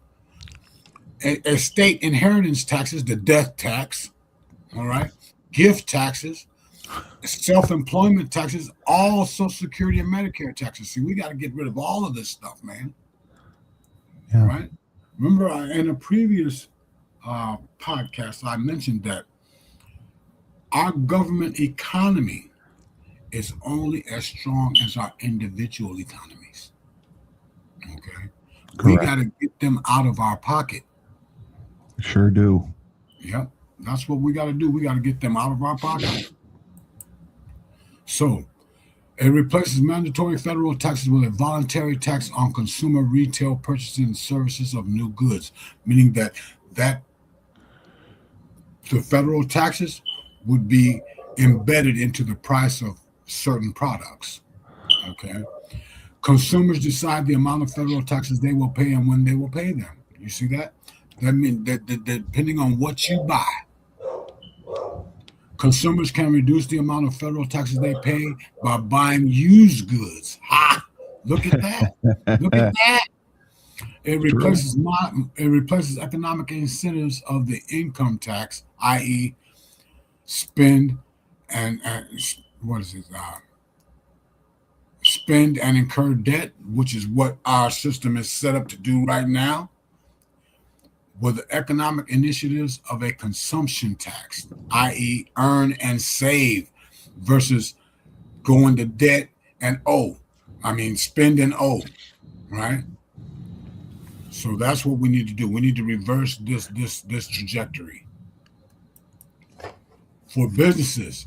Estate inheritance taxes, the death tax, all right? Gift taxes, self-employment taxes, all Social Security and Medicare taxes. See, we got to get rid of all of this stuff, man. Yeah. All right? Remember, in a previous podcast, I mentioned that our government economy is only as strong as our individual economies. Okay. Correct. We got to get them out of our pocket. Sure do. Yep. That's what we got to do. We got to get them out of our pocket. So it replaces mandatory federal taxes with a voluntary tax on consumer retail purchases and services of new goods, meaning that the federal taxes would be embedded into the price of certain products. Okay. Consumers decide the amount of federal taxes they will pay and when they will pay them. You see that? That means that depending on what you buy, consumers can reduce the amount of federal taxes they pay by buying used goods. Ha! Look at that. Look at that. It replaces economic incentives of the income tax, i.e., spend and what is it? Spend and incur debt, which is what our system is set up to do right now, with the economic initiatives of a consumption tax, i.e., earn and save, versus going to debt and owe. Spend and owe, right? So that's what we need to do. We need to reverse this trajectory. For businesses,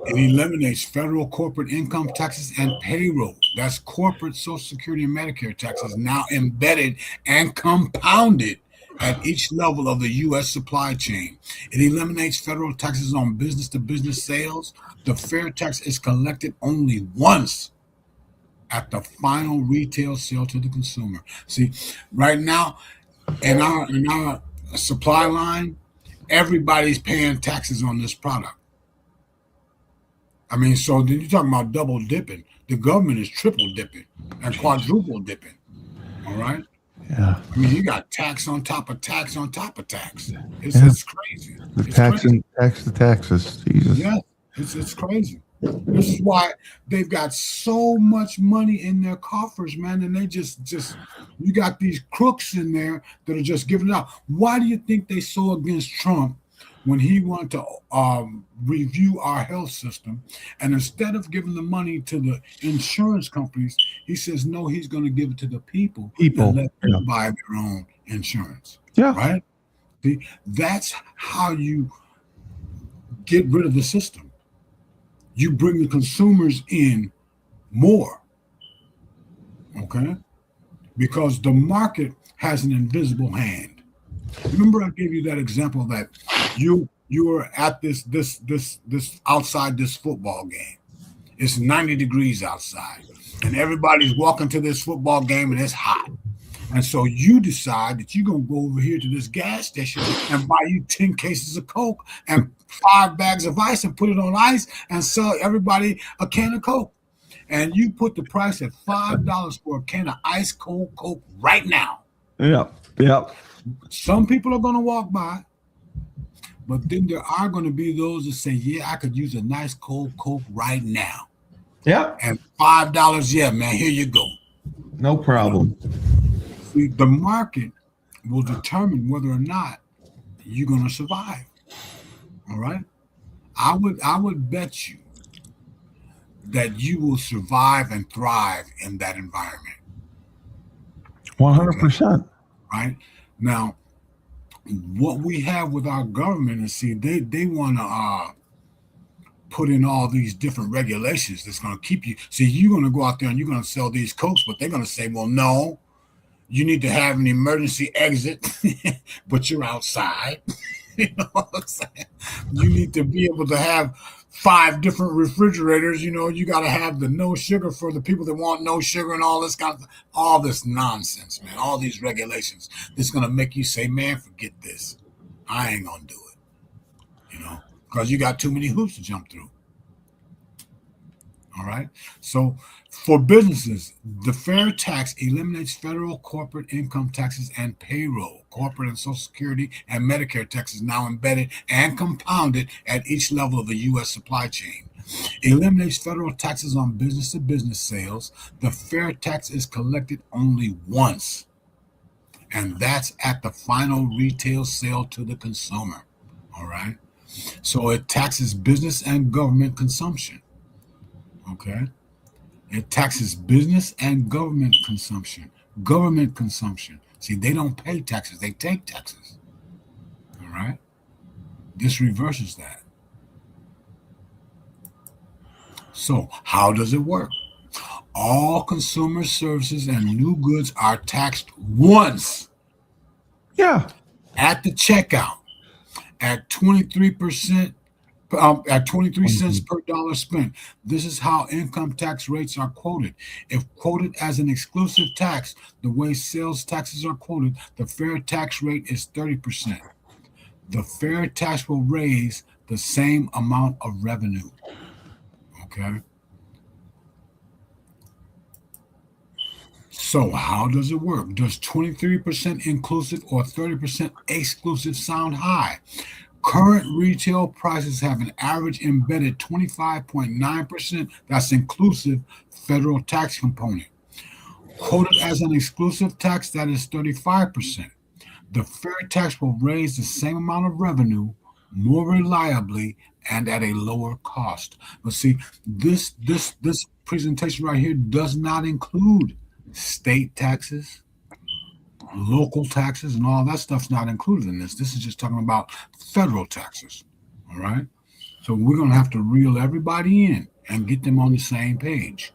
it eliminates federal corporate income taxes and payroll. That's corporate Social Security and Medicare taxes now embedded and compounded at each level of the U.S. supply chain. It eliminates federal taxes on business-to-business sales. The fair tax is collected only once at the final retail sale to the consumer. See, right now in our supply line, everybody's paying taxes on this product. So then you're talking about double dipping. The government is triple dipping and quadruple dipping. All right. Yeah. You got tax on top of tax on top of tax. It's crazy. Tax the taxes. Jesus. Yeah, it's crazy. This is why they've got so much money in their coffers, man, and they just you got these crooks in there that are just giving it out. Why do you think they so against Trump when he wanted to review our health system, and instead of giving the money to the insurance companies, he says no, he's going to give it to the people and let them buy their own insurance. Yeah, right. See, that's how you get rid of the system. You bring the consumers in more, okay? Because the market has an invisible hand. Remember, I gave you that example that you were at this outside this football game. It's 90 degrees outside, and everybody's walking to this football game, and it's hot. And so you decide that you're going to go over here to this gas station and buy you 10 cases of Coke and 5 bags of ice and put it on ice and sell everybody a can of Coke. And you put the price at $5 for a can of ice cold Coke right now. Yeah. Some people are going to walk by, but then there are going to be those that say, yeah, I could use a nice cold Coke right now. Yeah. And $5, yeah, man, here you go. No problem. The market will determine whether or not you're going to survive. All right. I would bet you that you will survive and thrive in that environment. 100%. Right. Now, what we have with our government is, see, they want to put in all these different regulations that's going to keep you. See, you're going to go out there and you're going to sell these Cokes, but they're going to say, well, no. You need to have an emergency exit, but you're outside. You know what I'm saying? You need to be able to have 5 different refrigerators. You got to have the no sugar for the people that want no sugar and all this all this nonsense, man. All these regulations that's going to make you say, man, forget this. I ain't going to do it. Because you got too many hoops to jump through. All right. So for businesses, the fair tax eliminates federal corporate income taxes and payroll. Corporate and Social Security and Medicare taxes now embedded and compounded at each level of the U.S. supply chain. Eliminates federal taxes on business-to-business sales. The fair tax is collected only once, and that's at the final retail sale to the consumer. All right. So it taxes business and government consumption. Okay. It taxes business and government consumption. Government consumption. See, they don't pay taxes. They take taxes. All right. This reverses that. So how does it work? All consumer services and new goods are taxed once. Yeah. At the checkout. at 23%. At 23 cents per dollar spent. This is how income tax rates are quoted. If quoted as an exclusive tax, the way sales taxes are quoted, the fair tax rate is 30%. The fair tax will raise the same amount of revenue. Okay. So how does it work? Does 23% inclusive or 30% exclusive sound high? Current retail prices have an average embedded 25.9%, that's inclusive, federal tax component. Quoted as an exclusive tax, that is 35%. The fair tax will raise the same amount of revenue more reliably and at a lower cost. But see, this presentation right here does not include state taxes, local taxes, and all that stuff's not included in this. This is just talking about federal taxes. All right. So we're going to have to reel everybody in and get them on the same page.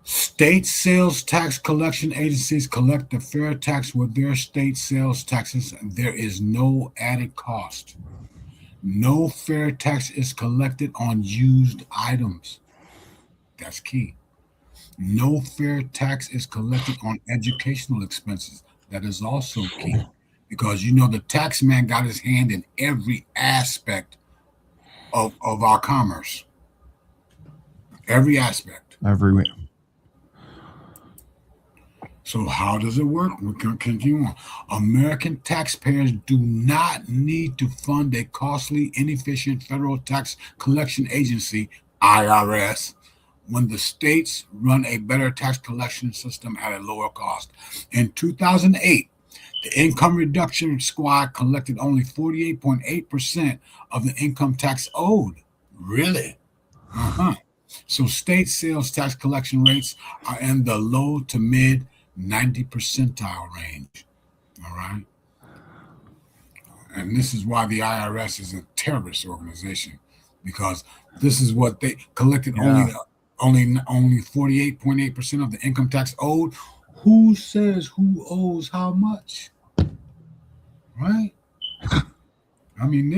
State sales tax collection agencies collect the fair tax with their state sales taxes. There is no added cost. No fair tax is collected on used items. That's key. No fair tax is collected on educational expenses. That is also key, because the tax man got his hand in every aspect of our commerce. Every aspect. Everywhere. So how does it work? We can continue on. American taxpayers do not need to fund a costly, inefficient federal tax collection agency, IRS, when the states run a better tax collection system at a lower cost. In 2008, the Income Reduction Squad collected only 48.8% of the income tax owed. Really? So state sales tax collection rates are in the low to mid 90 percentile range. All right. And this is why the IRS is a terrorist organization, because this is what they collected. Only 48.8% of the income tax owed. Who says who owes how much? Right? I mean,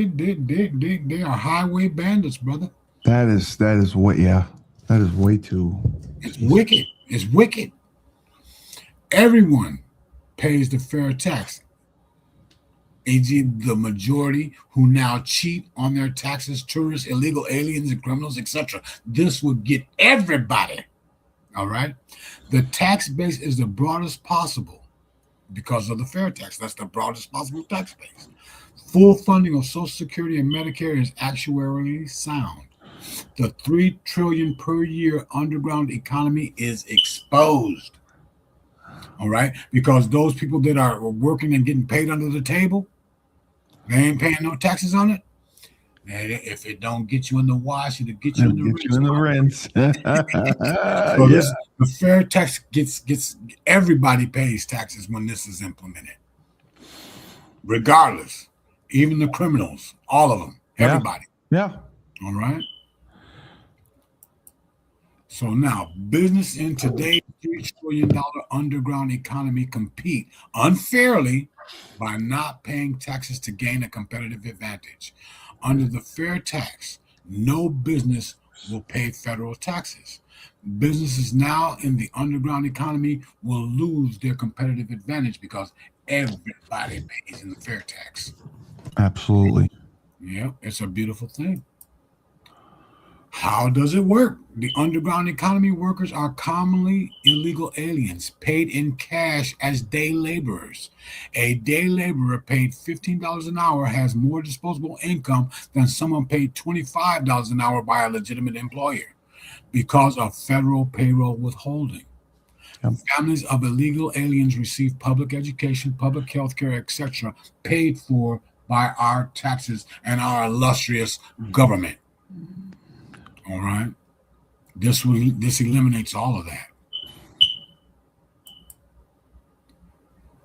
they are highway bandits, brother. That is way too. It's wicked. It's wicked. Everyone pays the fair tax. The majority who now cheat on their taxes, tourists, illegal aliens, and criminals, etc. This would get everybody. All right. The tax base is the broadest possible because of the fair tax. That's the broadest possible tax base. Full funding of Social Security and Medicare is actuarially sound. The $3 trillion per year underground economy is exposed. All right, because those people that are working and getting paid under the table, they ain't paying no taxes on it. And if it don't get you in the wash, it'll get you in the rinse. So the fair tax gets everybody pays taxes when this is implemented, regardless, even the criminals, all of them, everybody. Yeah. All right. So now, business in today's $3 trillion underground economy compete unfairly by not paying taxes to gain a competitive advantage. Under the fair tax, no business will pay federal taxes. Businesses now in the underground economy will lose their competitive advantage because everybody pays in the fair tax. Absolutely. Yeah, it's a beautiful thing. How does it work? The underground economy workers are commonly illegal aliens paid in cash as day laborers. A day laborer paid $15 an hour has more disposable income than someone paid $25 an hour by a legitimate employer because of federal payroll withholding. Yep. Families of illegal aliens receive public education, public health care, etc., paid for by our taxes and our illustrious government. All right. This eliminates all of that.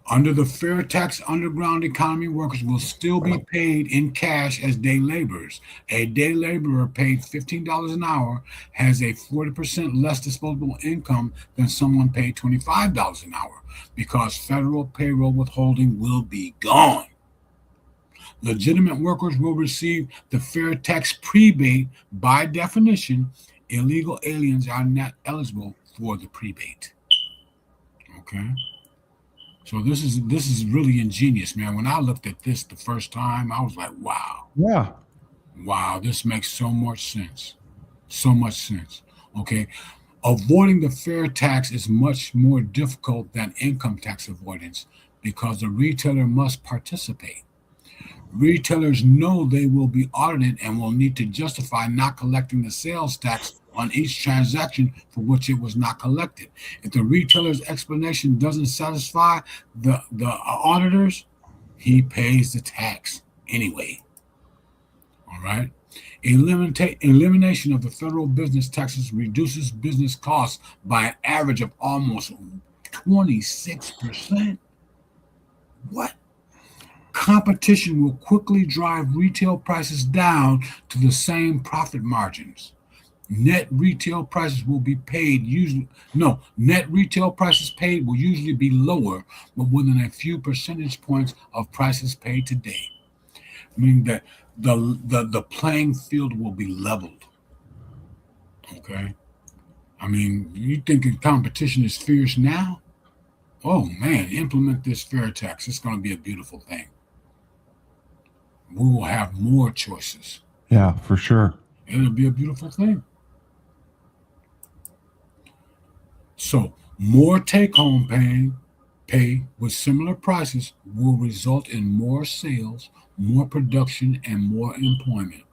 Under the fair tax, underground economy workers will still be paid in cash as day laborers. A day laborer paid $15 an hour has a 40% less disposable income than someone paid $25 an hour because federal payroll withholding will be gone. Legitimate workers will receive the fair tax rebate. By definition, illegal aliens are not eligible for the rebate. Okay? So this is really ingenious, man. When I looked at this the first time, I was like, wow. Yeah. Wow, this makes so much sense. So much sense. Okay. Avoiding the fair tax is much more difficult than income tax avoidance because the retailer must participate. Retailers know they will be audited and will need to justify not collecting the sales tax on each transaction for which it was not collected. If the retailer's explanation doesn't satisfy the auditors, he pays the tax anyway. All right. Elimination of the federal business taxes reduces business costs by an average of almost 26%. What? Competition will quickly drive retail prices down to the same profit margins. Net retail prices will be paid net retail prices paid will usually be lower, but within a few percentage points of prices paid today. Meaning that the playing field will be leveled. Okay. I mean, you think competition is fierce now? Oh man, implement this fair tax. It's going to be a beautiful thing. We will have more choices. Yeah, for sure. It'll be a beautiful thing. So more take-home pay with similar prices will result in more sales, more production, and more employment.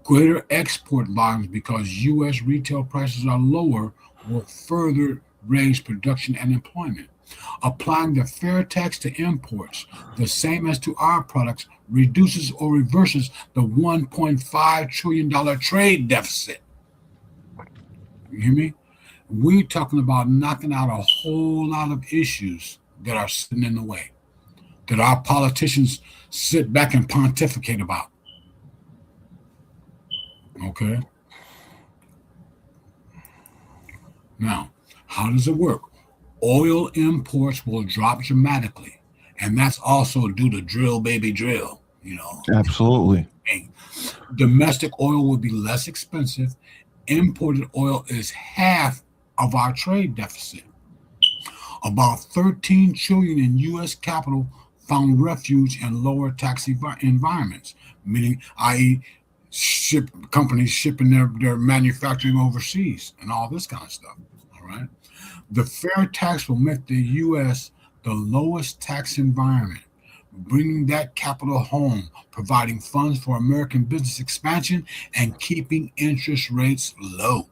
Greater export volumes because U.S. retail prices are lower will further raise production and employment. Applying the fair tax to imports, the same as to our products, reduces or reverses the $1.5 trillion trade deficit. You hear me? We're talking about knocking out a whole lot of issues that are sitting in the way, that our politicians sit back and pontificate about. Okay? Now, how does it work? Oil imports will drop dramatically, and that's also due to drill, baby, drill, Absolutely. Domestic oil will be less expensive. Imported oil is half of our trade deficit. About 13 trillion in U.S. capital found refuge in lower tax environments, meaning, i.e., companies shipping their manufacturing overseas and all this kind of stuff. All right. The fair tax will make the U.S. the lowest tax environment, bringing that capital home, providing funds for American business expansion, and keeping interest rates low.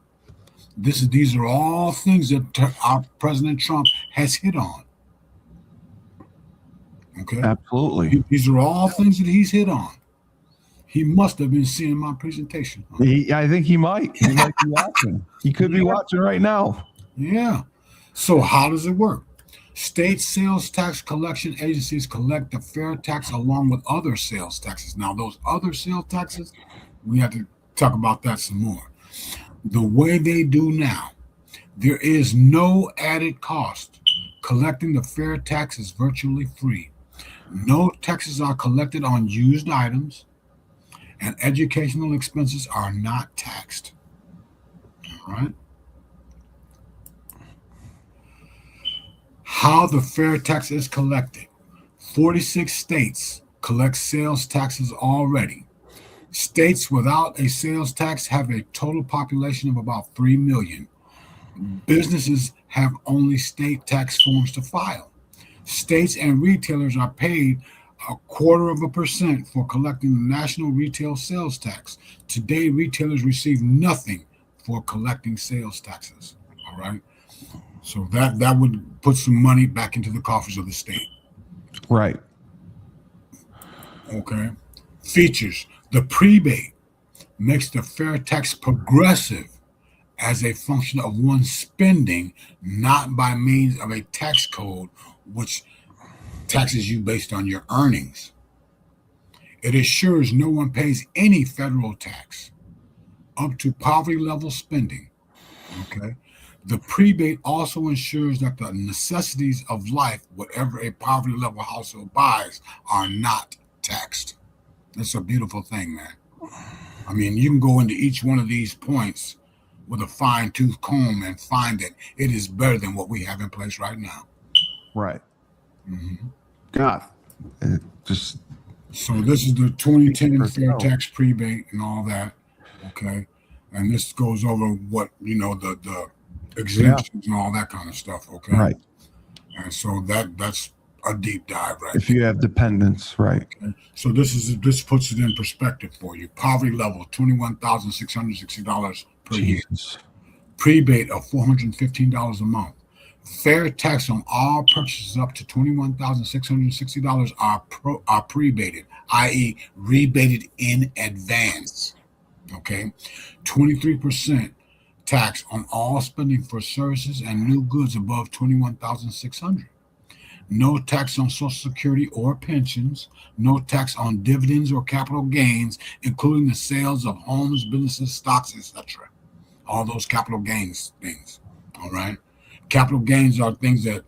These are all things that our President Trump has hit on. Okay. Absolutely. These are all things that he's hit on. He must have been seeing my presentation. I think he might. He might be watching. He could be watching right now. Yeah. So how does it work? State sales tax collection agencies collect the fair tax along with other sales taxes. Now, those other sales taxes, we have to talk about that some more. The way they do now, there is no added cost. Collecting the fair tax is virtually free. No taxes are collected on used items, and educational expenses are not taxed. All right. How the fair tax is collected. 46 states collect sales taxes already. States without a sales tax have a total population of about 3 million. Businesses have only state tax forms to file. States and retailers are paid 0.25% for collecting the national retail sales tax. Today, retailers receive nothing for collecting sales taxes. All right. So that would put some money back into the coffers of the state. Right. Okay. Features. The prebate makes the fair tax progressive as a function of one's spending, not by means of a tax code which taxes you based on your earnings. It assures no one pays any federal tax up to poverty level spending. Okay. The prebate also ensures that the necessities of life, whatever a poverty level household buys, are not taxed. That's a beautiful thing, man. I mean, you can go into each one of these points with a fine-tooth comb and find that it is better than what we have in place right now. Right. Mm-hmm. God. It just. So this is the 2010 fair tax prebate and all that. Okay. And this goes over what, the exemptions and all that kind of stuff. Okay. Right. And so that's a deep dive, right? If you have dependents, right. Okay. So this puts it in perspective for you. Poverty level, $21,660 per year. Prebate of $415 a month. Fair tax on all purchases up to $21,660 are prebated, i.e., rebated in advance. Okay, 23% tax on all spending for services and new goods above $21,600. No tax on Social Security or pensions. No tax on dividends or capital gains, including the sales of homes, businesses, stocks, etc. All those capital gains things. All right. Capital gains are things that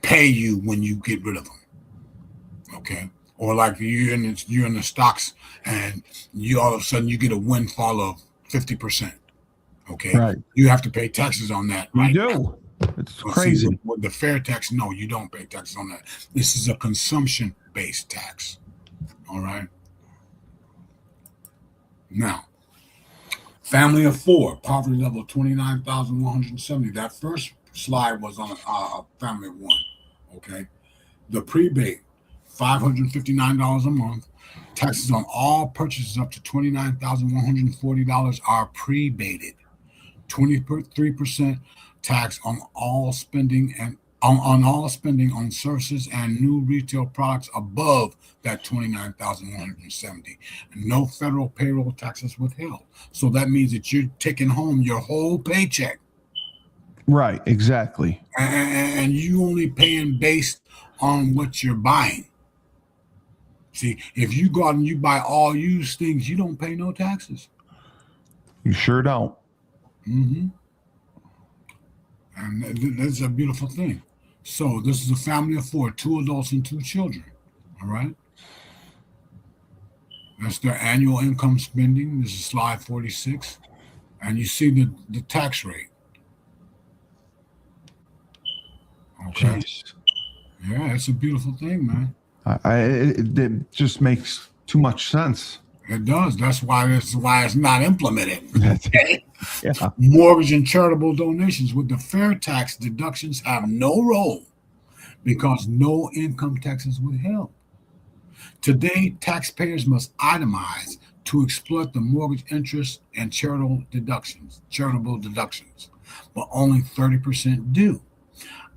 pay you when you get rid of them. Okay. Or like you're in the stocks and you all of a sudden you get a windfall of 50%. Okay. Right. You have to pay taxes on that. You right do. now. It's crazy. See, with the fair tax, no, you don't pay taxes on that. This is a consumption-based tax. All right. Now, family of four, poverty level 29,170. That first slide was on a family of one. Okay. The prebate, $559 a month. Taxes on all purchases up to $29,140 are prebated. 23% tax on all spending and on all spending on services and new retail products above that $29,170. No federal payroll taxes withheld. So that means that you're taking home your whole paycheck. Right, exactly. And you only paying based on what you're buying. See, if you go out and you buy all used things, you don't pay no taxes. You sure don't. Mm-hmm. And that's a beautiful thing. So this is a family of four, 2 adults and 2 children. All right. That's their annual income spending. This is slide 46. And you see the tax rate. Okay. Jeez. Yeah, it's a beautiful thing, man. It just makes too much sense. It does. That's why it's not implemented. Okay? Yeah. Mortgage and charitable donations with the fair tax deductions have no role because no income tax is withheld. Today, taxpayers must itemize to exploit the mortgage interest and charitable deductions, but only 30% do.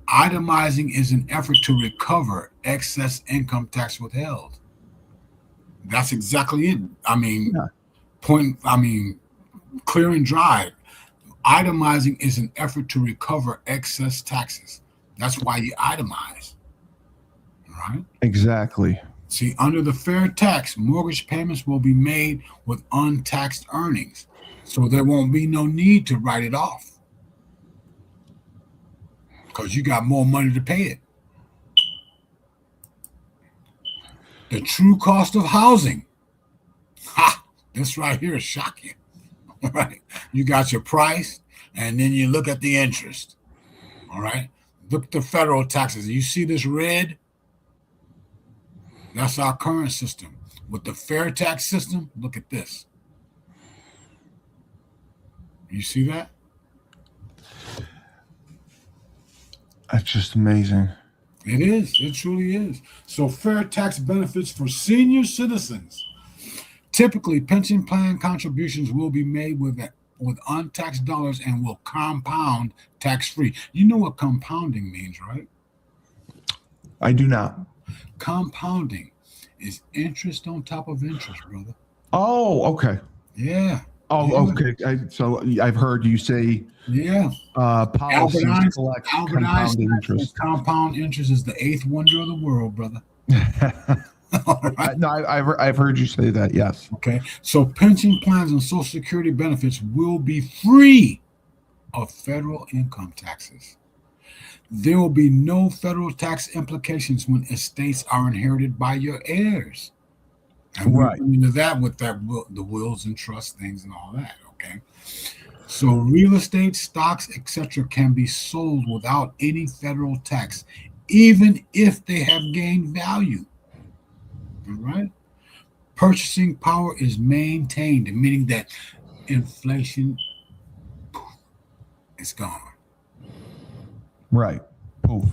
Itemizing is an effort to recover excess income tax withheld. That's exactly it. I mean, clear and dry. Itemizing is an effort to recover excess taxes. That's why you itemize. Right? Exactly. See, under the fair tax, mortgage payments will be made with untaxed earnings. So there won't be no need to write it off. Because you got more money to pay it. The true cost of housing. Ha! This right here is shocking. All right. You got your price, and then you look at the interest. All right. Look at the federal taxes. You see this red? That's our current system. With the fair tax system, look at this. You see that? That's just amazing. It is. It truly is. So fair tax benefits for senior citizens. Typically, pension plan contributions will be made with untaxed dollars and will compound tax-free. You know what compounding means, right? I do not. Compounding is interest on top of interest, brother. Oh, okay. Yeah. Oh, okay. So I've heard you say Yeah. policies collect Albert compounded Einstein said interest. compound interest is the eighth wonder of the world, brother. All right. No, I've heard you say that. Yes. Okay. So pension plans and Social Security benefits will be free of federal income taxes. There will be no federal tax implications when estates are inherited by your heirs. And we're Right. into that with the wills and trust things and all that. Okay. So real estate, stocks, etc., can be sold without any federal tax, even if they have gained value. All right. Purchasing power is maintained, meaning that inflation is gone. Right. Poof.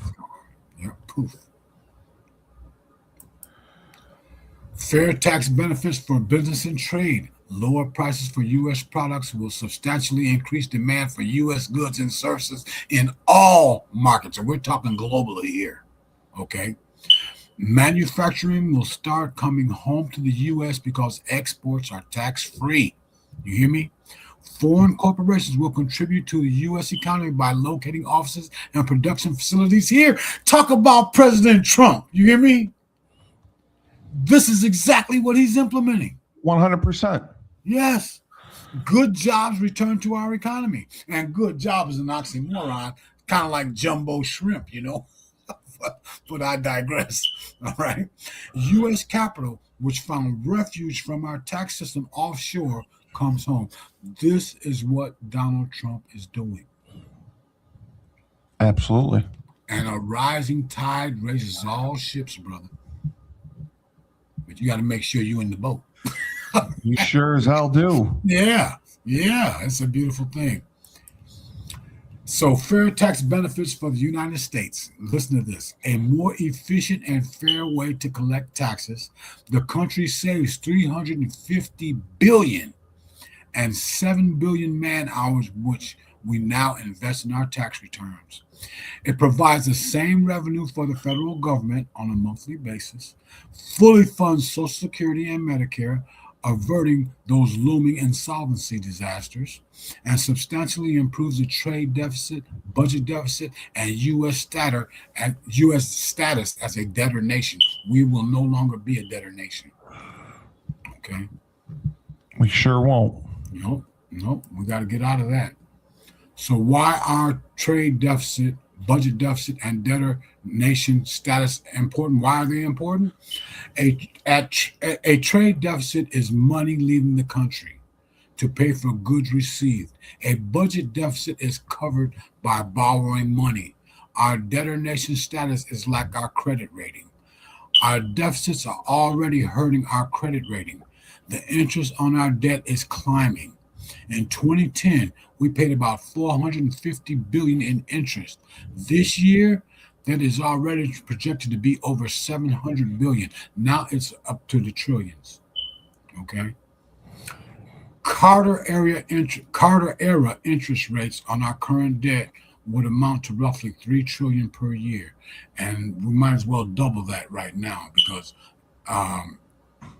Yeah, poof. Fair tax benefits for business and trade. Lower prices for U.S. products will substantially increase demand for U.S. goods and services in all markets. And we're talking globally here. Okay. Manufacturing will start coming home to the U.S. because exports are tax-free. You hear me? Foreign corporations will contribute to the U.S. economy by locating offices and production facilities here. Talk about President Trump. You hear me? This is exactly what he's implementing. 100%. Yes. Good jobs return to our economy. And good job is an oxymoron, kind of like jumbo shrimp, you know. But I digress. All right. U.S. capital, which found refuge from our tax system offshore, comes home. This is what Donald Trump is doing. Absolutely. And a rising tide raises all ships, brother. But you got to make sure you're in the boat. You sure as hell do. Yeah. It's a beautiful thing. So fair tax benefits for the United States. Listen to this. A more efficient and fair way to collect taxes. The country saves $350 billion and 7 billion man hours, which we now invest in our tax returns. It provides the same revenue for the federal government on a monthly basis, fully funds Social Security and Medicare, averting those looming insolvency disasters, and substantially improves the trade deficit, budget deficit, and U.S. status as a debtor nation. We will no longer be a debtor nation. Okay? We sure won't. Nope. We got to get out of that. So why are trade deficit, budget deficit, and debtor nation status important? Why are they important? A trade deficit is money leaving the country to pay for goods received. A budget deficit is covered by borrowing money. Our debtor nation status is like our credit rating. Our deficits are already hurting our credit rating. The interest on our debt is climbing. In 2010, we paid about $450 billion in interest. This year, that is already projected to be over $700 billion. Now it's up to the trillions. Okay. Carter era interest rates on our current debt would amount to roughly $3 trillion per year, and we might as well double that right now because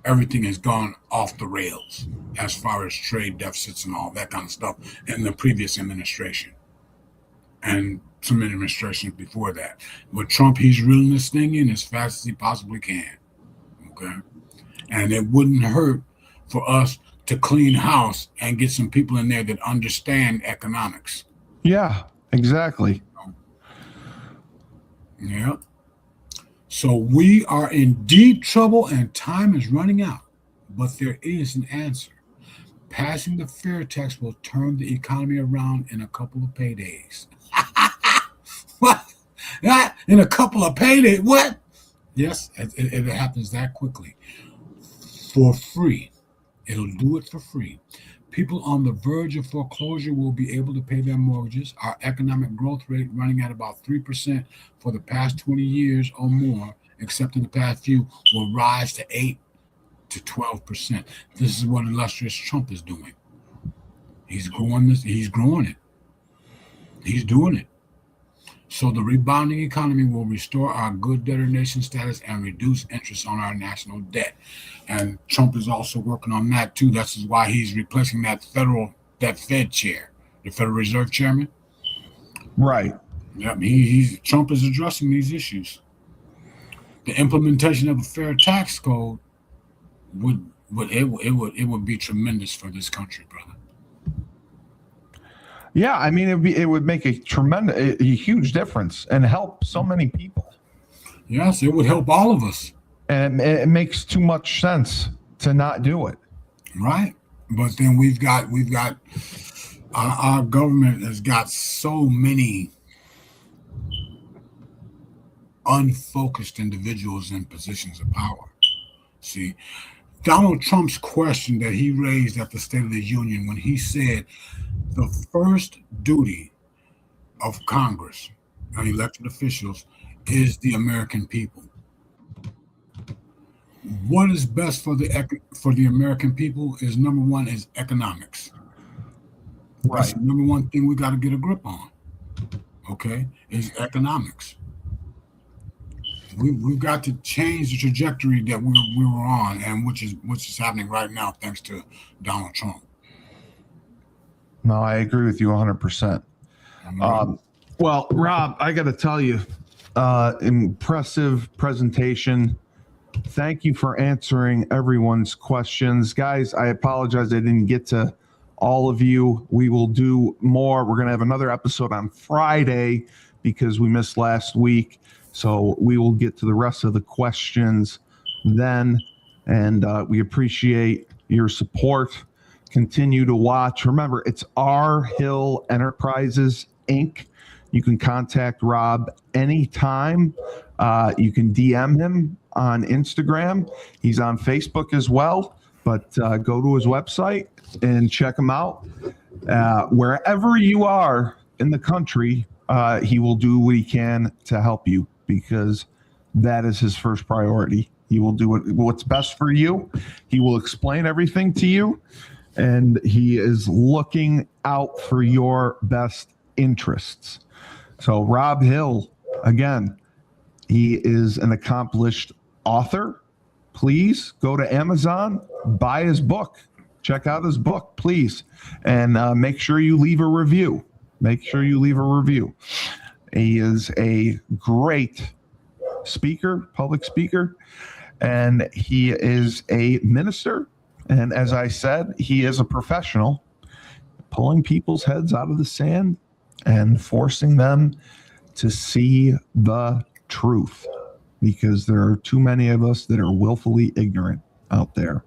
everything has gone off the rails as far as trade deficits and all that kind of stuff in the previous administration and some administrations before that. But Trump, he's reeling this thing in as fast as he possibly can. Okay. And it wouldn't hurt for us to clean house and get some people in there that understand economics. Yeah, exactly. Yeah. So we are in deep trouble and time is running out, but there is an answer. Passing the fair tax will turn the economy around in a couple of paydays. What? In a couple of paydays? What? Yes, it happens that quickly. For free. It'll do it for free. People on the verge of foreclosure will be able to pay their mortgages. Our economic growth rate running at about 3% for the past 20 years or more, except in the past few, will rise to 8 to 12%. This is what illustrious Trump is doing. He's growing this. He's growing it. He's doing it. So the rebounding economy will restore our good debtor nation status and reduce interest on our national debt. And Trump is also working on that too. That's why he's replacing that Fed chair, the Federal Reserve Chairman. Right. Yep, Trump is addressing these issues. The implementation of a fair tax code would be tremendous for this country, brother. Yeah, I mean, it would make a huge difference and help so many people. Yes, it would help all of us. And it makes too much sense to not do it. Right. But then we've got our government has got so many unfocused individuals in positions of power. See, Donald Trump's question that he raised at the State of the Union when he said the first duty of Congress and elected officials is the American people. What is best for the American people is number one is economics. Right. That's the number one thing we got to get a grip on. Okay, is economics. We've got to change the trajectory that we were on, and which is happening right now thanks to Donald Trump. No, I agree with you 100%. Well, Rob, I got to tell you, impressive presentation. Thank you for answering everyone's questions. Guys, I apologize I didn't get to all of you. We will do more. We're going to have another episode on Friday because we missed last week. So we will get to the rest of the questions then. And we appreciate your support. Continue to watch. Remember, it's R Hill Enterprises, Inc. You can contact Rob anytime. You can DM him on Instagram. He's on Facebook as well. But go to his website and check him out. Wherever you are in the country, he will do what he can to help you because that is his first priority. He will do what's best for you. He will explain everything to you. And he is looking out for your best interests. So Robb Hill, again, he is an accomplished author. Please go to Amazon, buy his book. Check out his book, please. And make sure you leave a review. He is a great speaker, public speaker, and he is a minister. And as I said, he is a professional, pulling people's heads out of the sand and forcing them to see the truth, because there are too many of us that are willfully ignorant out there.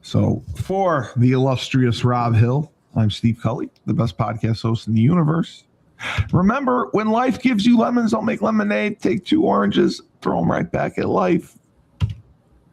So for the illustrious Robb Hill, I'm Steve Cully, the best podcast host in the universe. Remember, when life gives you lemons, don't make lemonade. Take 2 oranges, throw them right back at life.